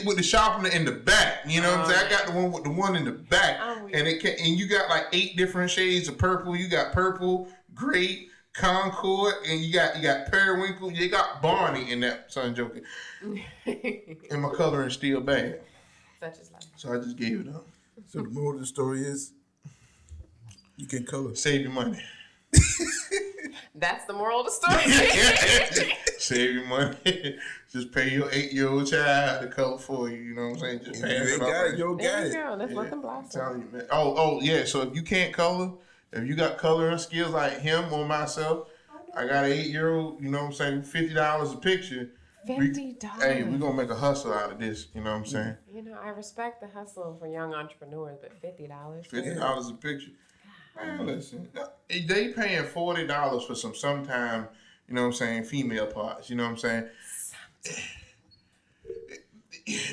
with the sharpener in the back. You know what I'm saying? I got the one with the one in the back. And you got like 8 different shades of purple. You got purple, gray, Concord, and you got Periwinkle. You got Barney in that. So I'm joking. And my coloring still bad. Such is life. So I just gave it up. So the moral of the story is, you can color. Save your money. That's the moral of the story. Save your money. Just pay your 8-year-old child to color for you. You know what I'm saying? Just pay it. There you go. Let's let them blossom. I'm telling you, man. Oh, yeah. So if you can't color, if you got coloring skills like him or myself, I got an 8-year-old, you know what I'm saying, $50 a picture. $50. Hey, we're going to make a hustle out of this, you know what I'm saying? You know, I respect the hustle for young entrepreneurs, but $50? $50 a picture. Man, listen, they paying $40 for sometime, you know what I'm saying, female parts, you know what I'm saying?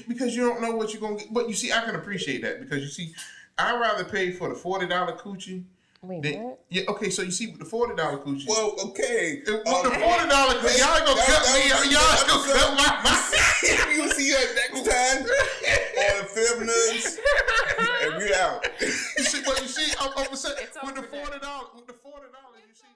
Because you don't know what you're going to get. But you see, I can appreciate that because you see, I'd rather pay for the $40 coochie. Wait, what? Yeah, okay, so you see with the $40 coochie. Well, okay. With the $40 coochie, y'all ain't gonna cut me. Y'all gonna cut my You'll see her next time on Film Nuts, and we out. You see, I'm saying, with the $40, you see.